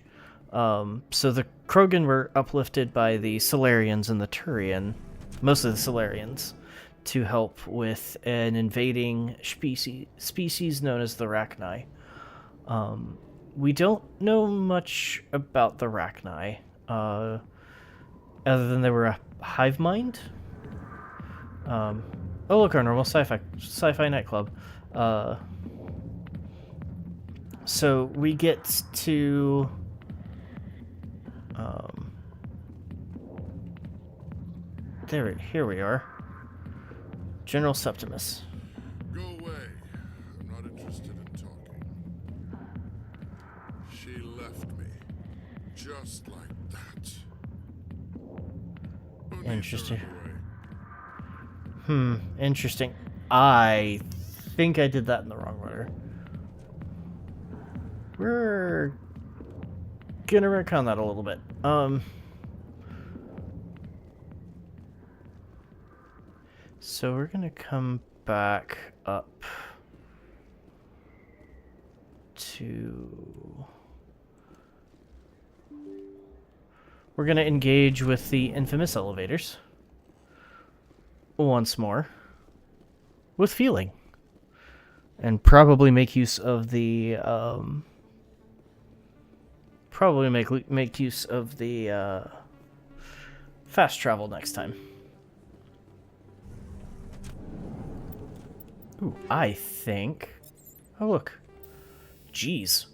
So the Krogan were uplifted by the Solarians and the Turian, mostly the Solarians, to help with an invading species known as the Rachni. We don't know much about the Rachni, other than they were a hive mind. Oh look, our normal sci-fi nightclub. So we get to here we are. General Septimus. Go away. I'm not interested in talking. She left me. Just like that. Interesting. Interesting. I think I did that in the wrong order. We're gonna retcon that a little bit. So we're gonna come back up to... We're gonna engage with the infamous elevators once more with feeling, and probably make use of the make use of the fast travel next time. Ooh, I think... Oh, look. Jeez.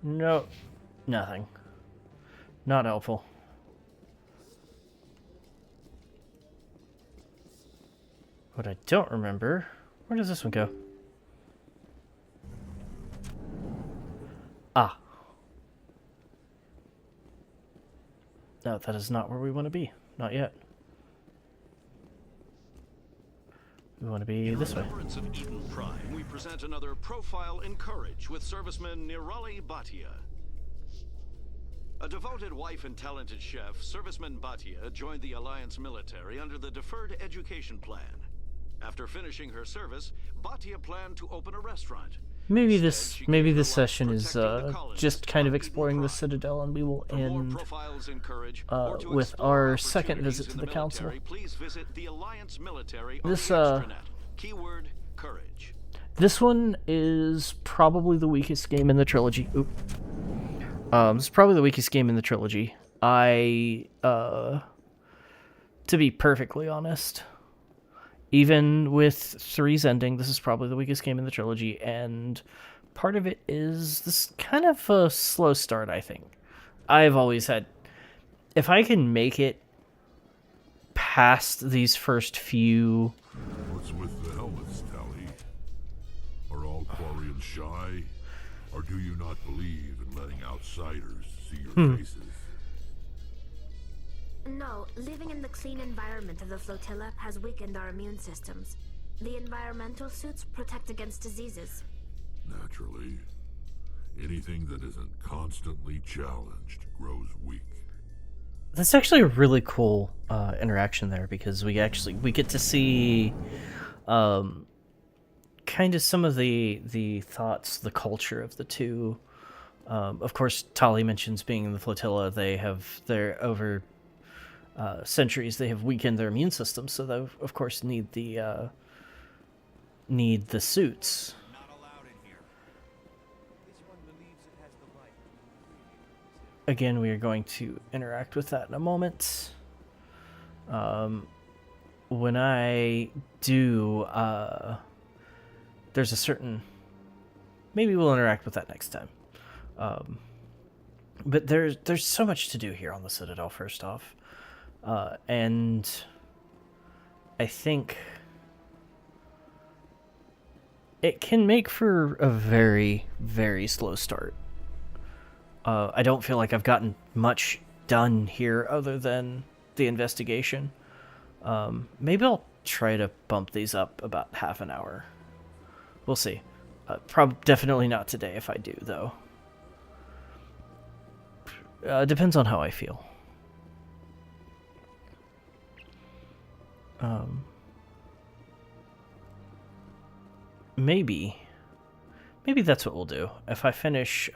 No, nothing. Not helpful. What I don't remember... Where does this one go? Ah. No, that is not where we want to be. Not yet. We want to be this way. In remembrance of Eden Prime, we present another profile in courage with serviceman Nirali Bhatia. A devoted wife and talented chef, serviceman Bhatia joined the Alliance military under the Deferred Education Plan. After finishing her service, Bhatia planned to open a restaurant. Maybe this session is just kind of exploring the Citadel, and we will end with our second visit to the Council. Please visit the Alliance military keyword courage. This one is probably the weakest game in the trilogy. Oop. This is probably the weakest game in the trilogy. To be perfectly honest, even with 3's ending, this is probably the weakest game in the trilogy, and part of it is this kind of a slow start, I think. I've always had... If I can make it past these first few... What's with the helmets, Tally? Are all Quarians shy? Or do you not believe in letting outsiders see your faces? No, living in the clean environment of the flotilla has weakened our immune systems. The environmental suits protect against diseases. Naturally. Anything that isn't constantly challenged grows weak. That's actually a really cool interaction there, because we get to see kind of some of the thoughts, the culture of the two. Of course, Tali mentions being in the flotilla. They're over centuries. They have weakened their immune system, so they of course need the suits. Again, we are going to interact with that in a moment. When I do, there's a certain... Maybe we'll interact with that next time. But there's so much to do here on the Citadel, first off. And I think it can make for a very, very slow start. I don't feel like I've gotten much done here other than the investigation. Maybe I'll try to bump these up about half an hour. We'll see. Definitely not today if I do, though. Depends on how I feel. Maybe that's what we'll do. If I finish...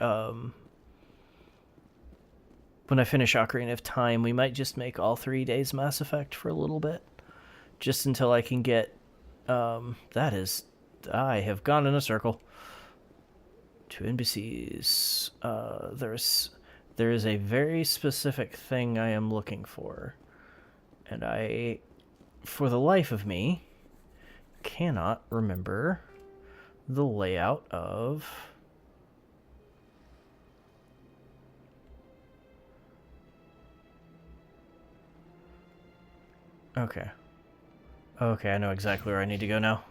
When I finish Ocarina of Time, we might just make all 3 days Mass Effect for a little bit. Just until I can get... I have gone in a circle. 2 embassies. There is a very specific thing I am looking for. And I, for the life of me, cannot remember the layout of... Okay. Okay, I know exactly where I need to go now.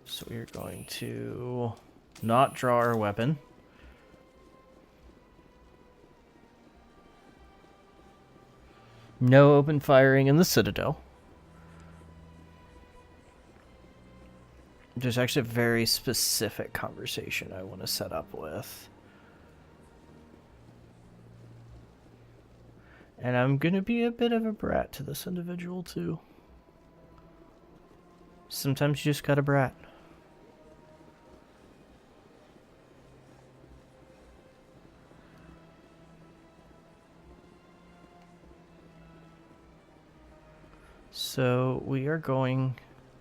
So we're going to not draw our weapon. No open firing in the Citadel. There's actually a very specific conversation I want to set up with. And I'm going to be a bit of a brat to this individual, too. Sometimes you just gotta brat. So we are going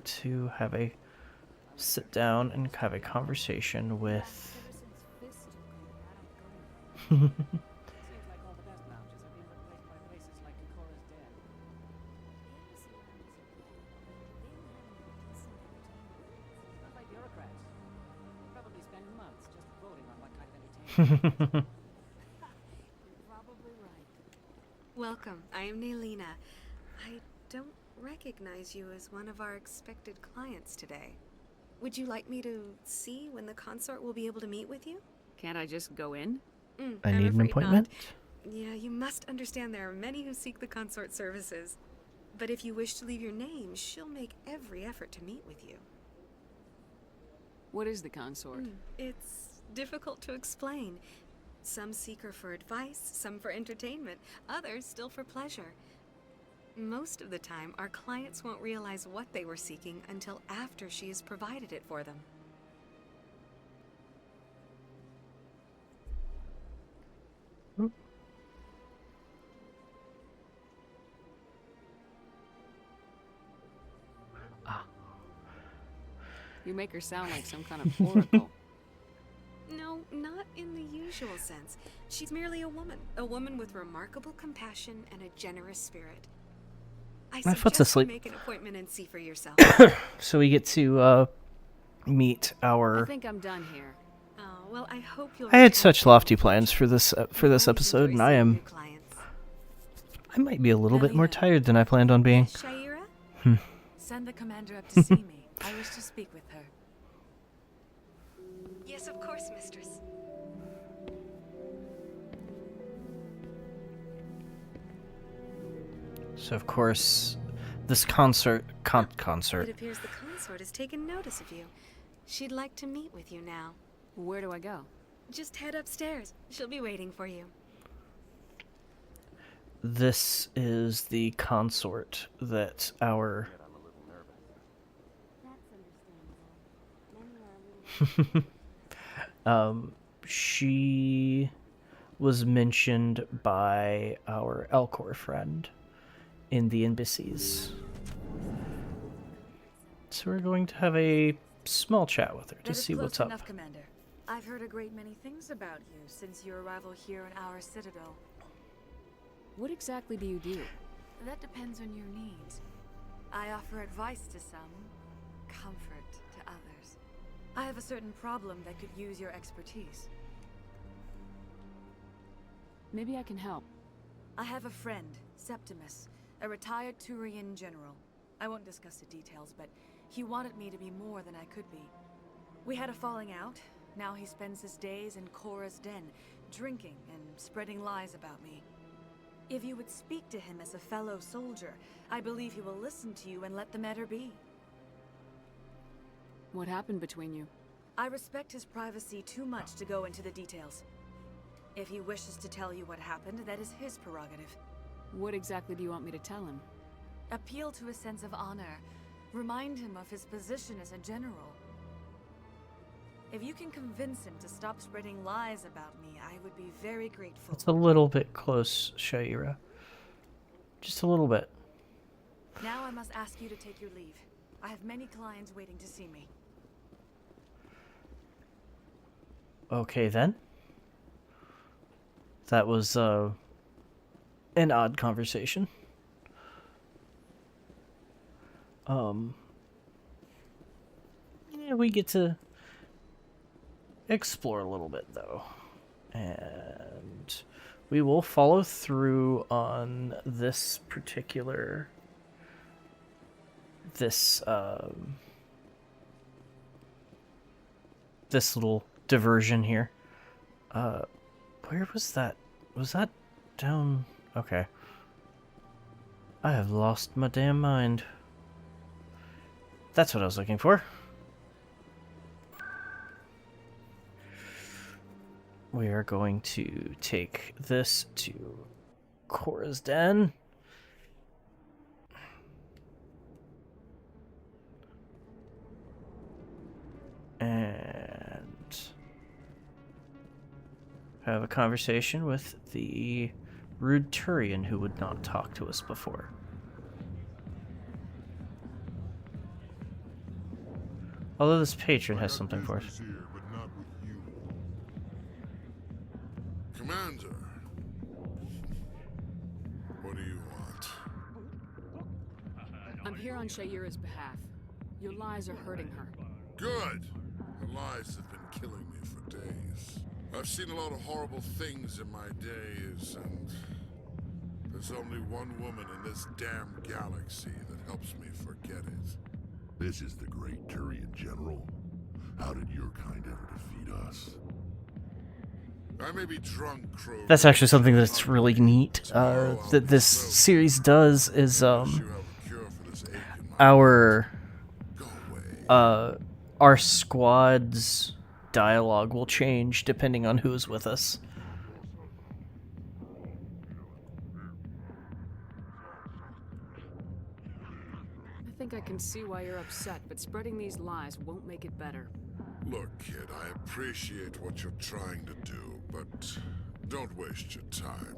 to have a sit down and have a conversation with... Welcome. I am Nailina. I don't recognize you as one of our expected clients today. Would you like me to see when the consort will be able to meet with you? Can't I just go in? I I'm need an afraid appointment. not. Yeah, you must understand there are many who seek the consort services. But if you wish to leave your name, she'll make every effort to meet with you. What is the consort? It's difficult to explain. Some seek her for advice, some for entertainment, others still for pleasure. Most of the time, our clients won't realize what they were seeking until after she has provided it for them. You make her sound like some kind of oracle. No, not in the usual sense. She's merely a woman with remarkable compassion and a generous spirit. I My foot's suggest you asleep. make an appointment and see for yourself. So we get to meet I our. think I'm done here. Oh, well, I hope you'll I had return such lofty plans for this episode, and I might be a little bit more tired than I planned on being. Shaira? Send the commander up to see me. I wish to speak with her. Yes, of course, mistress. So of course, this concert. It appears the consort has taken notice of you. She'd like to meet with you now. Where do I go? Just head upstairs. She'll be waiting for you. This is the consort that our. She was mentioned by our Elcor friend in the embassies. So we're going to have a small chat with her to see what's up. Enough, Commander. I've heard a great many things about you since your arrival here in our citadel. What exactly do you do? That depends on your needs. I offer advice to some, comfort to others. I have a certain problem that could use your expertise. Maybe I can help. I have a friend, Septimus, a retired Turian general. I won't discuss the details, but he wanted me to be more than I could be. We had a falling out. Now he spends his days in Cora's den, drinking and spreading lies about me. If you would speak to him as a fellow soldier, I believe he will listen to you and let the matter be. What happened between you? I respect his privacy too much to go into the details. If he wishes to tell you what happened, that is his prerogative. What exactly do you want me to tell him? Appeal to his sense of honor. Remind him of his position as a general. If you can convince him to stop spreading lies about me, I would be very grateful. It's a little bit close, Shaira. Just a little bit. Now I must ask you to take your leave. I have many clients waiting to see me. Okay then. That was an odd conversation. Yeah, we get to explore a little bit though. And we will follow through on this particular this little diversion here. Where was that? Was that down? Okay. I have lost my damn mind. That's what I was looking for. We are going to take this to Cora's den. And have a conversation with the rude Turian who would not talk to us before. Although this patron has something for us. Here, but not with you. Commander, what do you want? I'm here on Shaira's behalf. Your lies are hurting her. Good. The lies have been killing me for days. I've seen a lot of horrible things in my days, and there's only one woman in this damn galaxy that helps me forget it. This is the great Turian General. How did your kind ever defeat us? I may be drunk, Crow. That's actually something that's really neat that this series does is our squad's dialogue will change depending on who's with us. I think I can see why you're upset, but spreading these lies won't make it better. Look, kid, I appreciate what you're trying to do, but don't waste your time.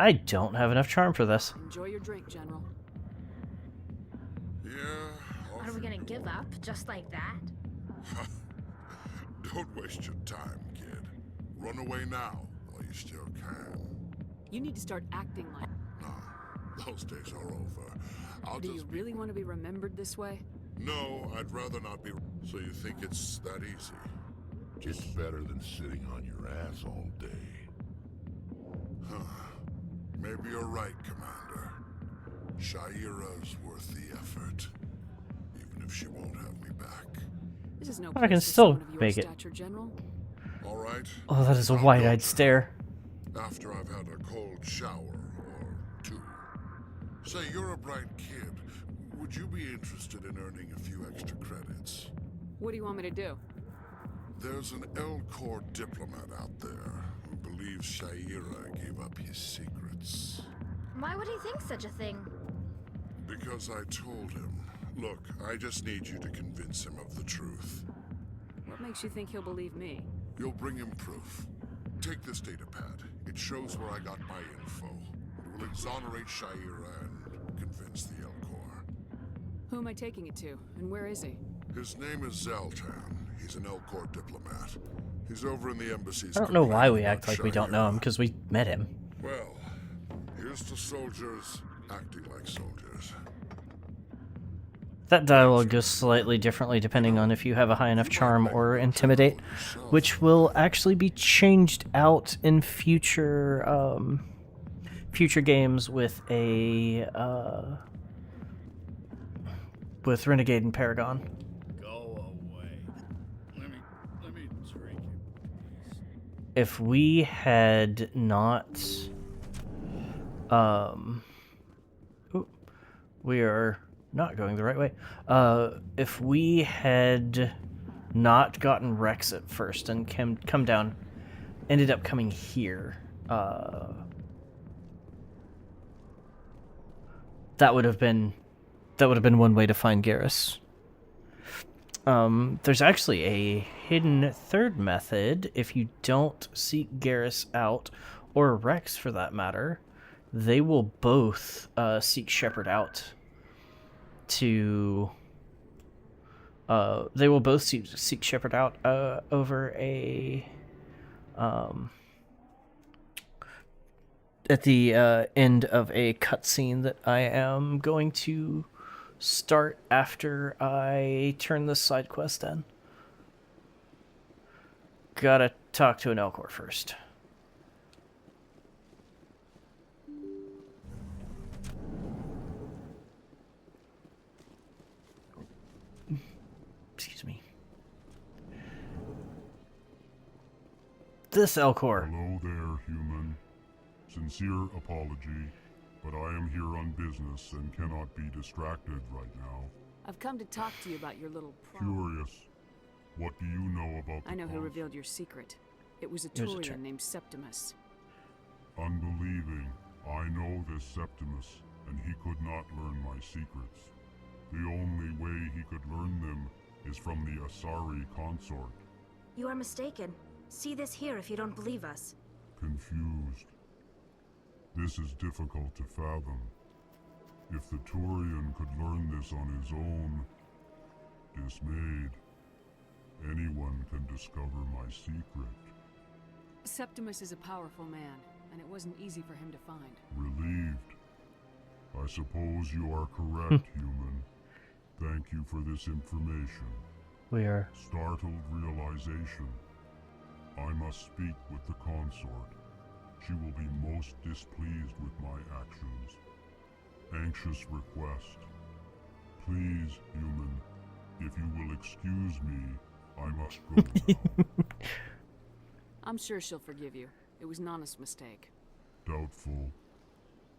I don't have enough charm for this. Enjoy your drink, General. Yeah. Are we gonna give up just like that? Don't waste your time, kid. Run away now, while you still can. You need to start acting like... No, those days are over. Do you really want to be remembered this way? No, I'd rather not be. So you think it's that easy? It's better than sitting on your ass all day. Huh. Maybe you're right, Commander. Shaira's worth the effort. Even if she won't have me back. This is no I can place for still someone of your make it. stature, General. All right. Oh, that is a wide-eyed stare. After I've had a cold shower or two. Say, you're a bright kid. Would you be interested in earning a few extra credits? What do you want me to do? There's an Elcor diplomat out there who believes Shaira gave up his secrets. Why would he think such a thing? Because I told him. Look, I just need you to convince him of the truth. What makes you think he'll believe me? You'll bring him proof. Take this datapad. It shows where I got my info. It will exonerate Shaira and convince the Elcor. Who am I taking it to, and where is he? His name is Zaltan. He's an Elcor diplomat. He's over in the embassies. I don't know why we act like we don't know him, because we met him. Well, here's to soldiers acting like soldiers. That dialogue goes slightly differently depending on if you have a high enough charm or intimidate, which will actually be changed out in future future games with a with Renegade and Paragon. Go away. Let me drink it. If we had not we are not going the right way. If we had not gotten Rex at first and come down, ended up coming here, that would have been one way to find Garrus. There's actually a hidden third method. If you don't seek Garrus out, or Rex for that matter, they will both seek Shepard out. They will both seek Shepard out over a at the end of a cutscene that I am going to start after I turn this side quest in. Gotta talk to an Elcor first. Excuse me. This Elcor. Hello there, human. Sincere apology, but I am here on business and cannot be distracted right now. I've come to talk to you about your little Curious. What do you know about the I know who cause? revealed your secret. It was a Here's a Turian check. named Septimus. Unbelieving. I know this Septimus, and he could not learn my secrets. The only way he could learn them is from the Asari consort. You are mistaken. See this here if you don't believe us. Confused. This is difficult to fathom. If the Turian could learn this on his own, dismayed, anyone can discover my secret. Septimus is a powerful man, and it wasn't easy for him to find. Relieved. I suppose you are correct, human. Thank you for this information. We are. Startled realization. I must speak with the consort. She will be most displeased with my actions. Anxious request. Please, human, if you will excuse me, I must go now. I'm sure she'll forgive you. It was an honest mistake. Doubtful.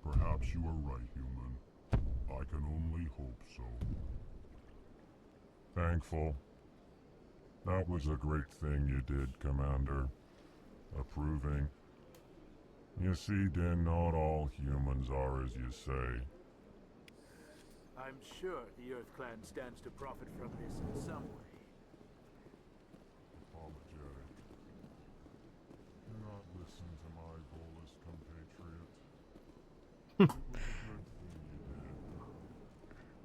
Perhaps you are right, human. I can only hope so. Thankful. That was a great thing you did, Commander. Approving. You see, Din, not all humans are as you say. I'm sure the Earth Clan stands to profit from this in some way. Apologetic. Do not listen to my Volus compatriot. It was a good thing you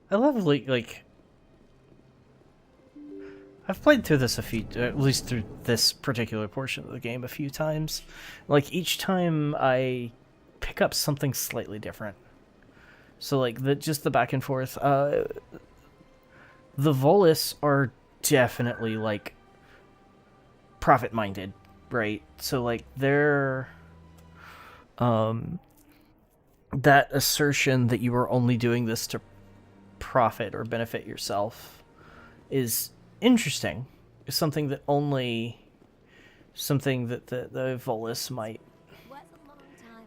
did. I love like I've played through this at least through this particular portion of the game a few times. Like each time I pick up something slightly different. So like just the back and forth. The Volus are definitely like profit minded, right? So like they're that assertion that you are only doing this to profit or benefit yourself is interesting. It's something that the Volus might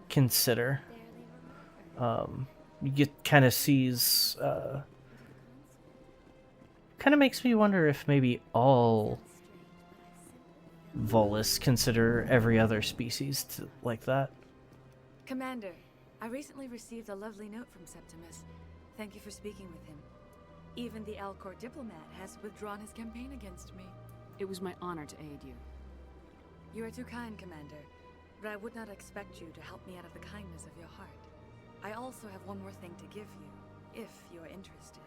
consider. You get kind of sees kind of makes me wonder if maybe all Volus consider every other species like that. Commander, I recently received a lovely note from Septimus. Thank you for speaking with him. Even the Alcor diplomat has withdrawn his campaign against me. It was my honor to aid you. You are too kind, Commander, but I would not expect you to help me out of the kindness of your heart. I also have one more thing to give you, if you are interested.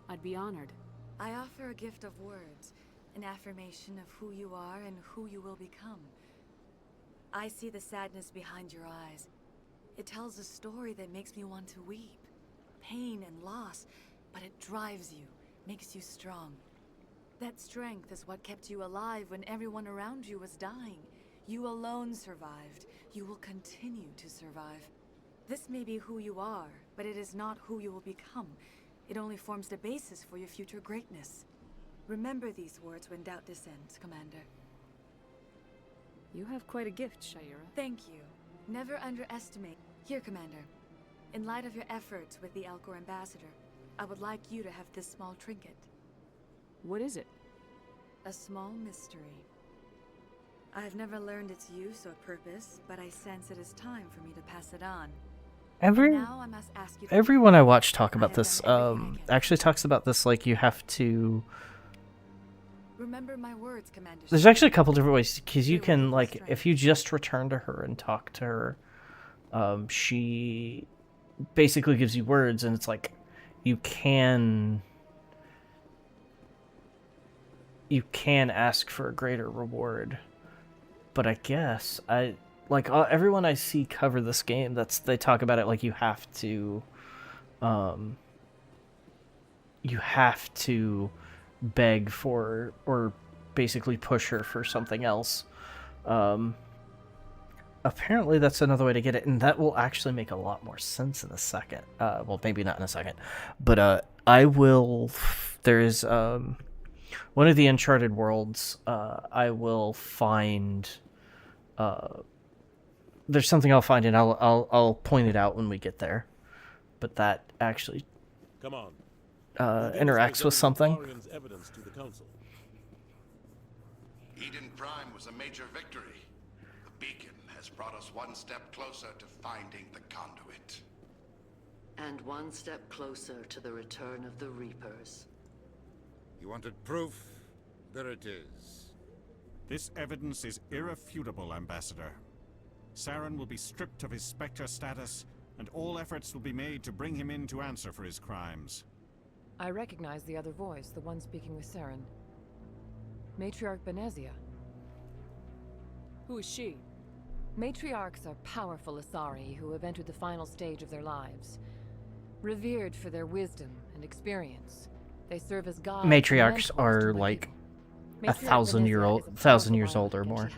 I'd be honored. I offer a gift of words, an affirmation of who you are and who you will become. I see the sadness behind your eyes. It tells a story that makes me want to weep. Pain and loss, but it drives you, makes you strong. That strength is what kept you alive when everyone around you was dying. You alone survived. You will continue to survive. This may be who you are, but it is not who you will become. It only forms the basis for your future greatness. Remember these words when doubt descends, Commander. You have quite a gift, Shaira. Thank you. Never underestimate. Here, Commander. In light of your efforts with the Alcor ambassador, I would like you to have this small trinket. What is it? A small mystery. I have never learned its use or purpose, but I sense it is time for me to pass it on. Now I must ask you Everyone I watch talk about this actually talks about this like you have to. Remember my words, Commander. There's actually a couple different ways because you can like if you just return to her and talk to her, she basically gives you words and it's like you can ask for a greater reward, but I guess everyone I see cover this game, they talk about it like you have to beg for or basically push her for something else. Apparently that's another way to get it, and that will actually make a lot more sense in a second. Well, maybe not in a second, but there is one of the Uncharted worlds. I will find. There's something I'll find, and I'll point it out when we get there. But that actually Come on. interacts with something. Evidence to the council. Eden Prime was a major victory. The beacon has brought us one step closer to finding the conduit. And one step closer to the return of the Reapers. You wanted proof? There it is. This evidence is irrefutable, Ambassador. Saren will be stripped of his Spectre status, and all efforts will be made to bring him in to answer for his crimes. I recognize the other voice, the one speaking with Saren. Matriarch Benezia. Who is she? Matriarchs are powerful Asari who have entered the final stage of their lives. Revered for their wisdom and experience, they serve as guides. Matriarchs are like thousand years old or more.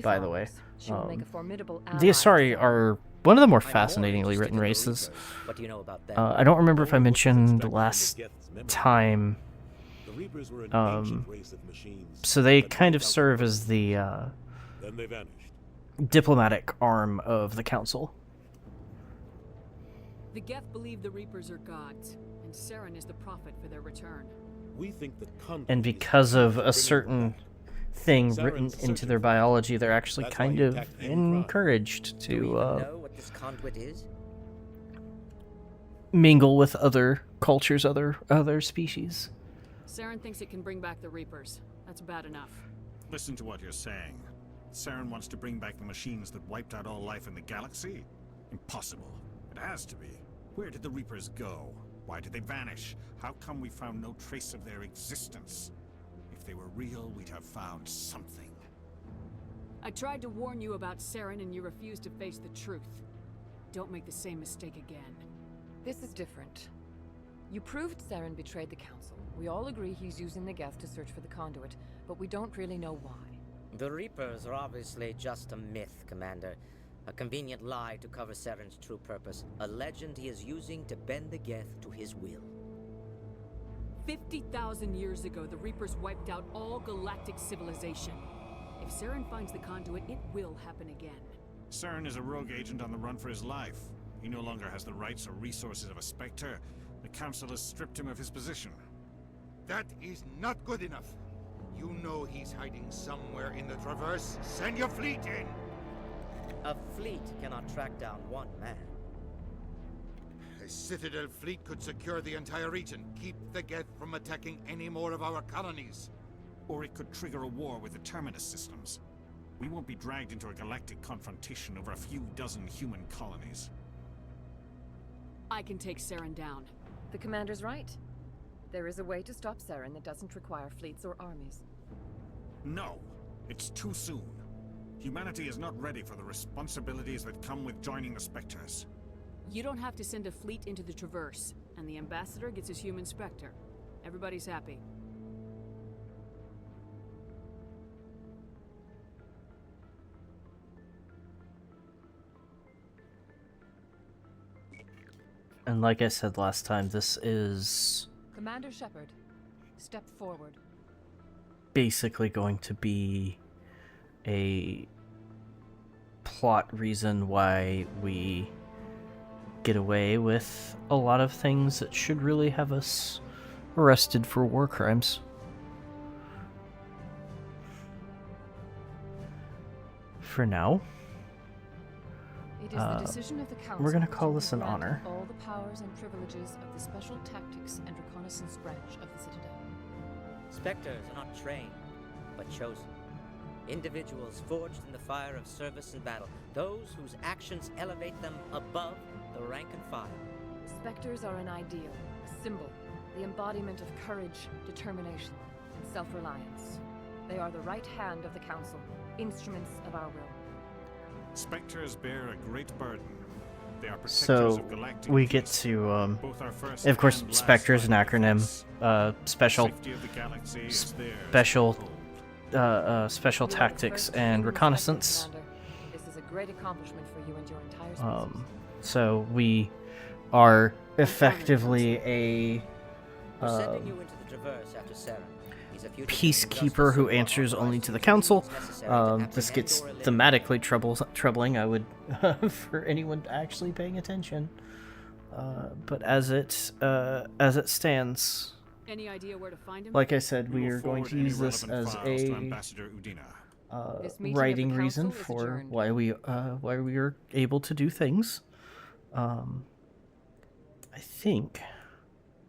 By the way, She will make a formidable ally the to Asari Sauron. are one of the more I'm fascinatingly interested written in the races. Reapers. What do you know about them? I don't remember if I Knowing what was mentioned extracted from the last Geth's memory. time. The Reapers were an ancient race of machines So they that kind of wiped out serve the as the Then they vanished. diplomatic arm of the council. The Geth believe the Reapers are gods, and Saren is the prophet for their return. We think the conduit And is because of responsible a for bringing certain them back. thing Saren's written searching into their for them. biology, they're actually That's why kind he of attacked Eden Prime. encouraged Do we to even know what this conduit is? mingle with other cultures, other species. Saren thinks it can bring back the Reapers. That's bad enough. Listen to what you're saying. Saren wants to bring back the machines that wiped out all life in the galaxy? Impossible. It has to be. Where did the Reapers go? Why did they vanish? How come we found no trace of their existence? If they were real, we'd have found something. I tried to warn you about Saren and you refused to face the truth. Don't make the same mistake again. This is different. You proved Saren betrayed the Council. We all agree he's using the Geth to search for the conduit, but we don't really know why. The Reapers are obviously just a myth, Commander. A convenient lie to cover Saren's true purpose. A legend he is using to bend the Geth to his will. 50,000 years ago, the Reapers wiped out all galactic civilization. If Saren finds the conduit, it will happen again. Saren is a rogue agent on the run for his life. He no longer has the rights or resources of a Spectre. The Council has stripped him of his position. That is not good enough. You know he's hiding somewhere in the Traverse. Send your fleet in! A fleet cannot track down one man. A Citadel fleet could secure the entire region, keep the Geth from attacking any more of our colonies. Or it could trigger a war with the Terminus systems. We won't be dragged into a galactic confrontation over a few dozen human colonies. I can take Saren down. The Commander's right. There is a way to stop Saren that doesn't require fleets or armies. No, it's too soon. Humanity is not ready for the responsibilities that come with joining the Spectres. You don't have to send a fleet into the Traverse, and the Ambassador gets his human Spectre. Everybody's happy. And like I said last time, this is Commander Shepard, step forward. basically going to be a plot reason why we get away with a lot of things that should really have us arrested for war crimes. For now, It is the decision of the Council. we're going to call to this an grant honor. all the powers and privileges of the Special Tactics and Reconnaissance branch of the Citadel. Spectres are not trained, but chosen. Individuals forged in the fire of service and battle. Those whose actions elevate them above the rank and file. Spectres are an ideal, a symbol, the embodiment of courage, determination, and self-reliance. They are the right hand of the Council, instruments of our will. Spectres bear a great burden. They are protectors So of galactic we get peace. to, Both our first of course, and last Spectre is an line of acronym. defense. Special, Safety of the galaxy is theirs to special, uphold. special You are the tactics first and human reconnaissance. Spectre, Commander. This is a great accomplishment for you and your entire species. So we are effectively a We're sending you into the Traverse after Saren. He's a fugitive peacekeeper who answers only to the council. This gets thematically troubling, I would, for anyone actually paying attention. But as it stands, Any idea where to find him? like I said, we will are going forward to any use this relevant as files to a Ambassador Udina. This meeting of the writing reason council is for adjourned. why we are able to do things. I think.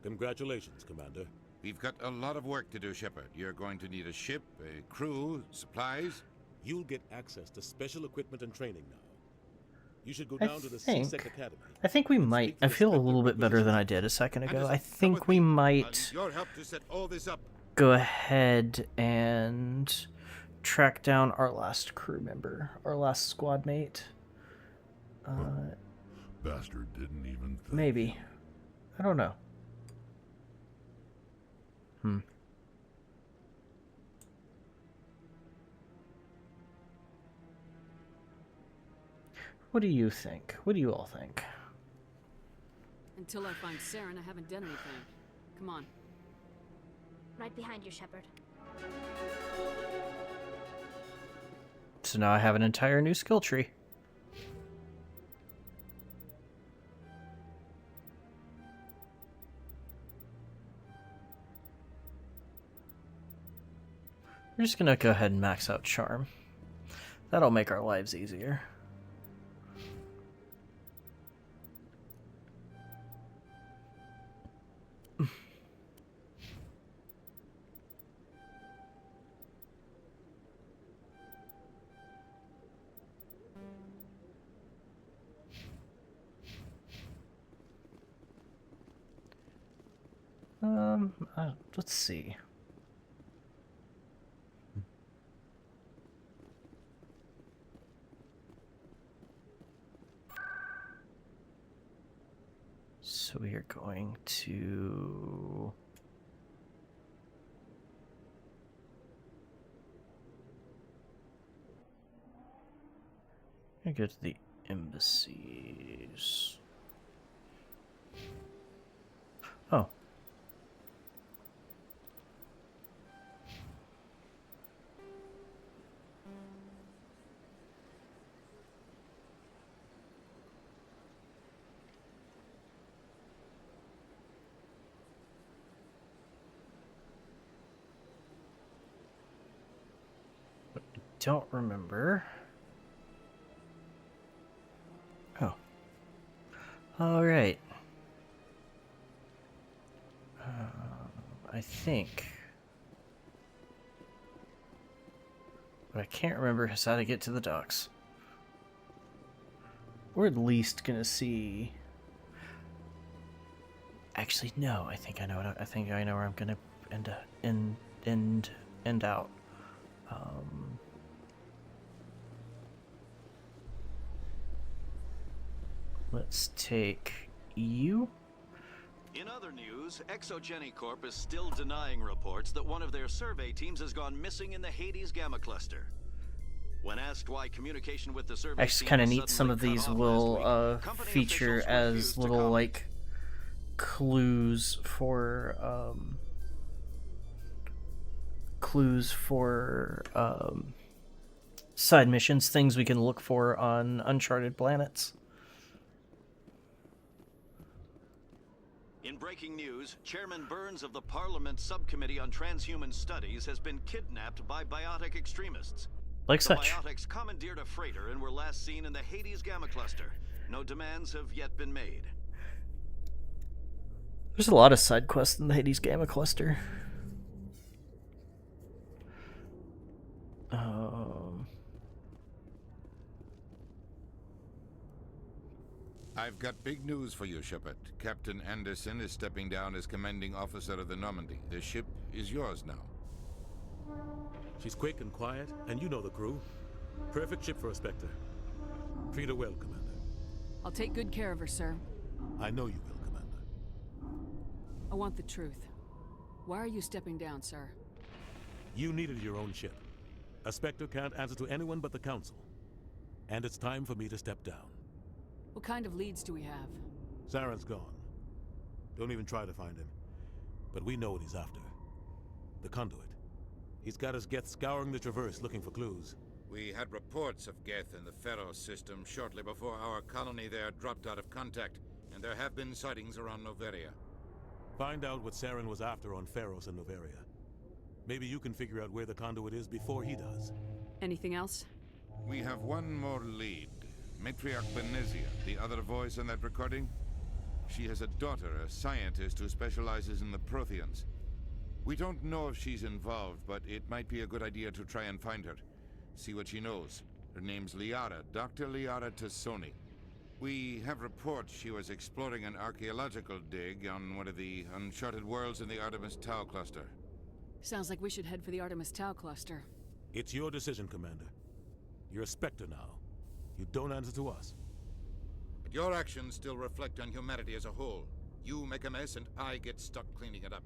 Congratulations, Commander. We've got a lot of work to do, Shepard. You're going to need a ship, a crew, supplies. You'll get access to special equipment and training now. You should go I down to the think. CSEC Academy. I think we might. I feel a little bit better than I did a second ago. I think we might Your help to set all this up. go ahead and track down our last crew member, our last squad mate. Bastard didn't even think. Maybe. I don't know. What do you think? What do you all think? Until I find Saren, I haven't done anything. Come on. Right behind you, Shepard. So now I have an entire new skill tree. We're just gonna go ahead and max out Charm. That'll make our lives easier. Let's see. So we are going to... I go to the embassies. Oh. Don't remember. Oh. All right. I think. But I can't remember how to get to the docks. We're at least gonna see. Actually, no. I think I know. I think I know where I'm gonna end out. Let's take you. In other news, Exogeny Corp is still denying reports that one of their survey teams has gone missing in the Hades Gamma Cluster. When asked why communication with the survey Actually, team kind of was neat. Some suddenly of cut these off will last week, feature officials as refused to little comment. like clues for side missions, things we can look for on uncharted planets. In breaking news, Chairman Burns of the Parliament Subcommittee on Transhuman Studies has been kidnapped by biotic extremists. Like the such. Biotics commandeered a freighter and were last seen in the Hades Gamma Cluster. No demands have yet been made. There's a lot of side quests in the Hades Gamma Cluster. I've got big news for you, Shepard. Captain Anderson is stepping down as commanding officer of the Normandy. The ship is yours now. She's quick and quiet, and you know the crew. Perfect ship for a Spectre. Treat her well, Commander. I'll take good care of her, sir. I know you will, Commander. I want the truth. Why are you stepping down, sir? You needed your own ship. A Spectre can't answer to anyone but the Council. And it's time for me to step down. What kind of leads do we have? Saren's gone. Don't even try to find him. But we know what he's after. The conduit. He's got his Geth scouring the Traverse looking for clues. We had reports of Geth in the Pharaoh system shortly before our colony there dropped out of contact, and there have been sightings around Noveria. Find out what Saren was after on Pharos and Noveria. Maybe you can figure out where the conduit is before he does. Anything else? We have one more lead. Matriarch Benezia, the other voice in that recording. She has a daughter, a scientist who specializes in the Protheans. We don't know if she's involved, but it might be a good idea to try and find her. See what she knows. Her name's Liara, Dr. Liara Tassoni. We have reports she was exploring an archaeological dig on one of the uncharted worlds in the Artemis Tau cluster. Sounds like we should head for the Artemis Tau cluster. It's your decision, Commander. You're a Spectre now. You don't answer to us. But your actions still reflect on humanity as a whole. You make a mess and I get stuck cleaning it up.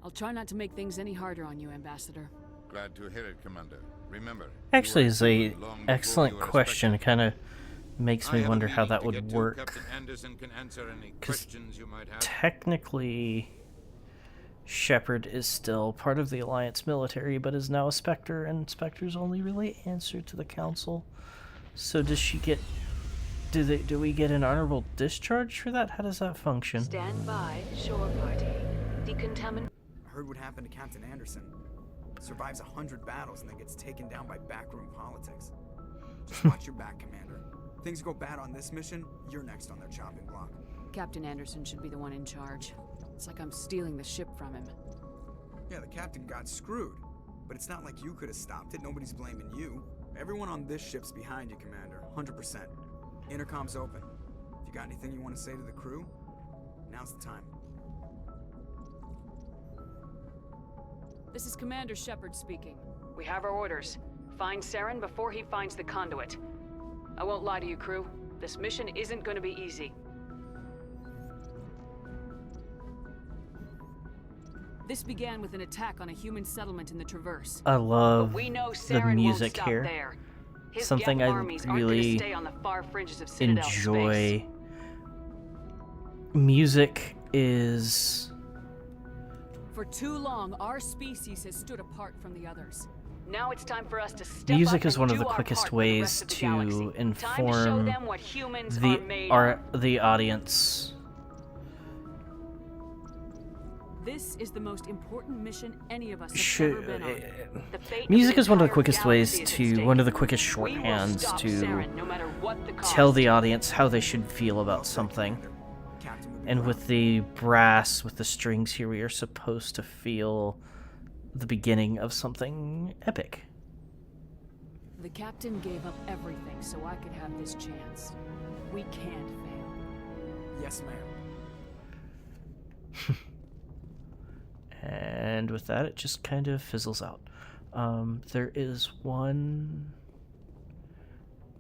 I'll try not to make things any harder on you, Ambassador. Glad to hear it, Commander. Remember, Actually, is a excellent question. Kind of makes I me have a wonder how meeting that to would get to. work. Captain Anderson can answer any 'Cause questions you might have. technically, Shepard is still part of the Alliance military, but is now a Spectre, and Spectres only really answer to the Council. So does she get... Do we get an honorable discharge for that? How does that function? Stand by, shore party. Decontaminate. I heard what happened to Captain Anderson. Survives 100 battles and then gets taken down by backroom politics. Just watch your back, Commander. Things go bad on this mission, you're next on their chopping block. Captain Anderson should be the one in charge. It's like I'm stealing the ship from him. Yeah, the captain got screwed. But it's not like you could have stopped it. Nobody's blaming you. Everyone on this ship's behind you, Commander. 100%. Intercom's open. If you got anything you want to say to the crew, now's the time. This is Commander Shepard speaking. We have our orders. Find Saren before he finds the conduit. I won't lie to you, crew. This mission isn't going to be easy. This began with an attack on a human settlement in the Traverse. I love But we know the Saren won't music stop here. there. His Something Geth I armies aren't gonna really stay on the far fringes of Citadel space. enjoy. Music is... For too long, our species has stood apart from the others. Now it's time for us to step Music up is and one of do the our quickest part for the ways rest of the to galaxy. Time to show inform them what humans are made of. the audience. This is the most important mission any of us have Should- ever been on. The fate of Music the is one of the entire quickest ways galaxy is at to, stake. one of the quickest We will shorthands stop to Saren, no matter what the cost. tell the audience how they should feel about something. And with the brass, with the strings here, we are supposed to feel the beginning of something epic. The captain gave up everything so I could have this chance. We can't fail. Yes, ma'am. And with that, it just kind of fizzles out. There is one...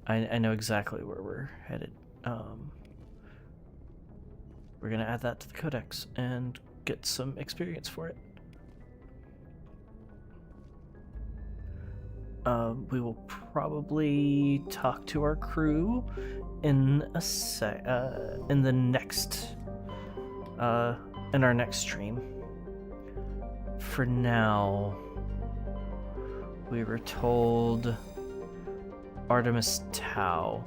I know exactly where we're headed. We're going to add that to the codex and get some experience for it. We will probably talk to our crew in in the next in our next stream. For now, we were told Artemis Tau.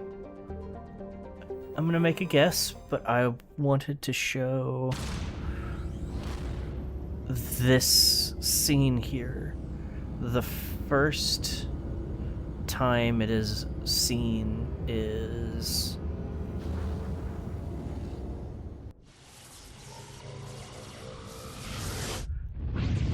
I'm gonna make a guess, but I wanted to show this scene here. The first time it is seen is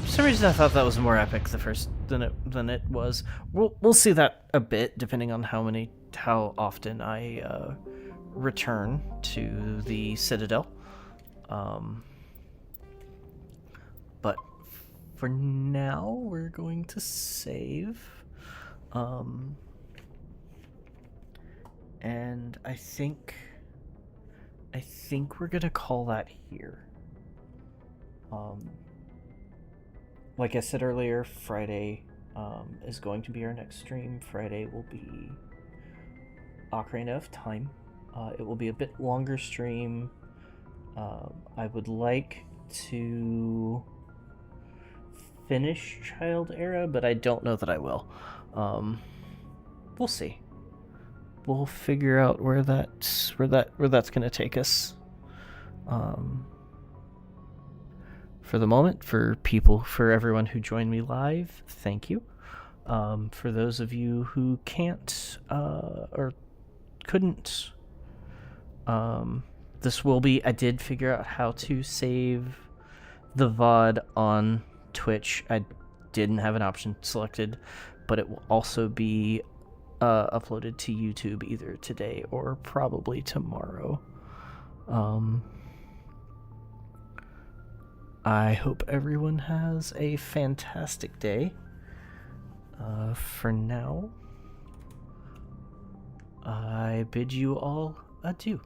for some reason I thought that was more epic the first than it was. We'll see that a bit depending on how often I return to the Citadel. But for now, we're going to save. And I think we're gonna call that here. Like I said earlier, Friday is going to be our next stream. Friday will be Ocarina of Time. It will be a bit longer stream. I would like to finish Child Era, but I don't know that I will. We'll see. We'll figure out where that's gonna take us. For the moment, for everyone who joined me live, thank you. For those of you who can't or couldn't, this will be. I did figure out how to save the VOD on Twitch. I didn't have an option selected, but it will also be uploaded to YouTube either today or probably tomorrow. I hope everyone has a fantastic day. For now, I bid you all adieu.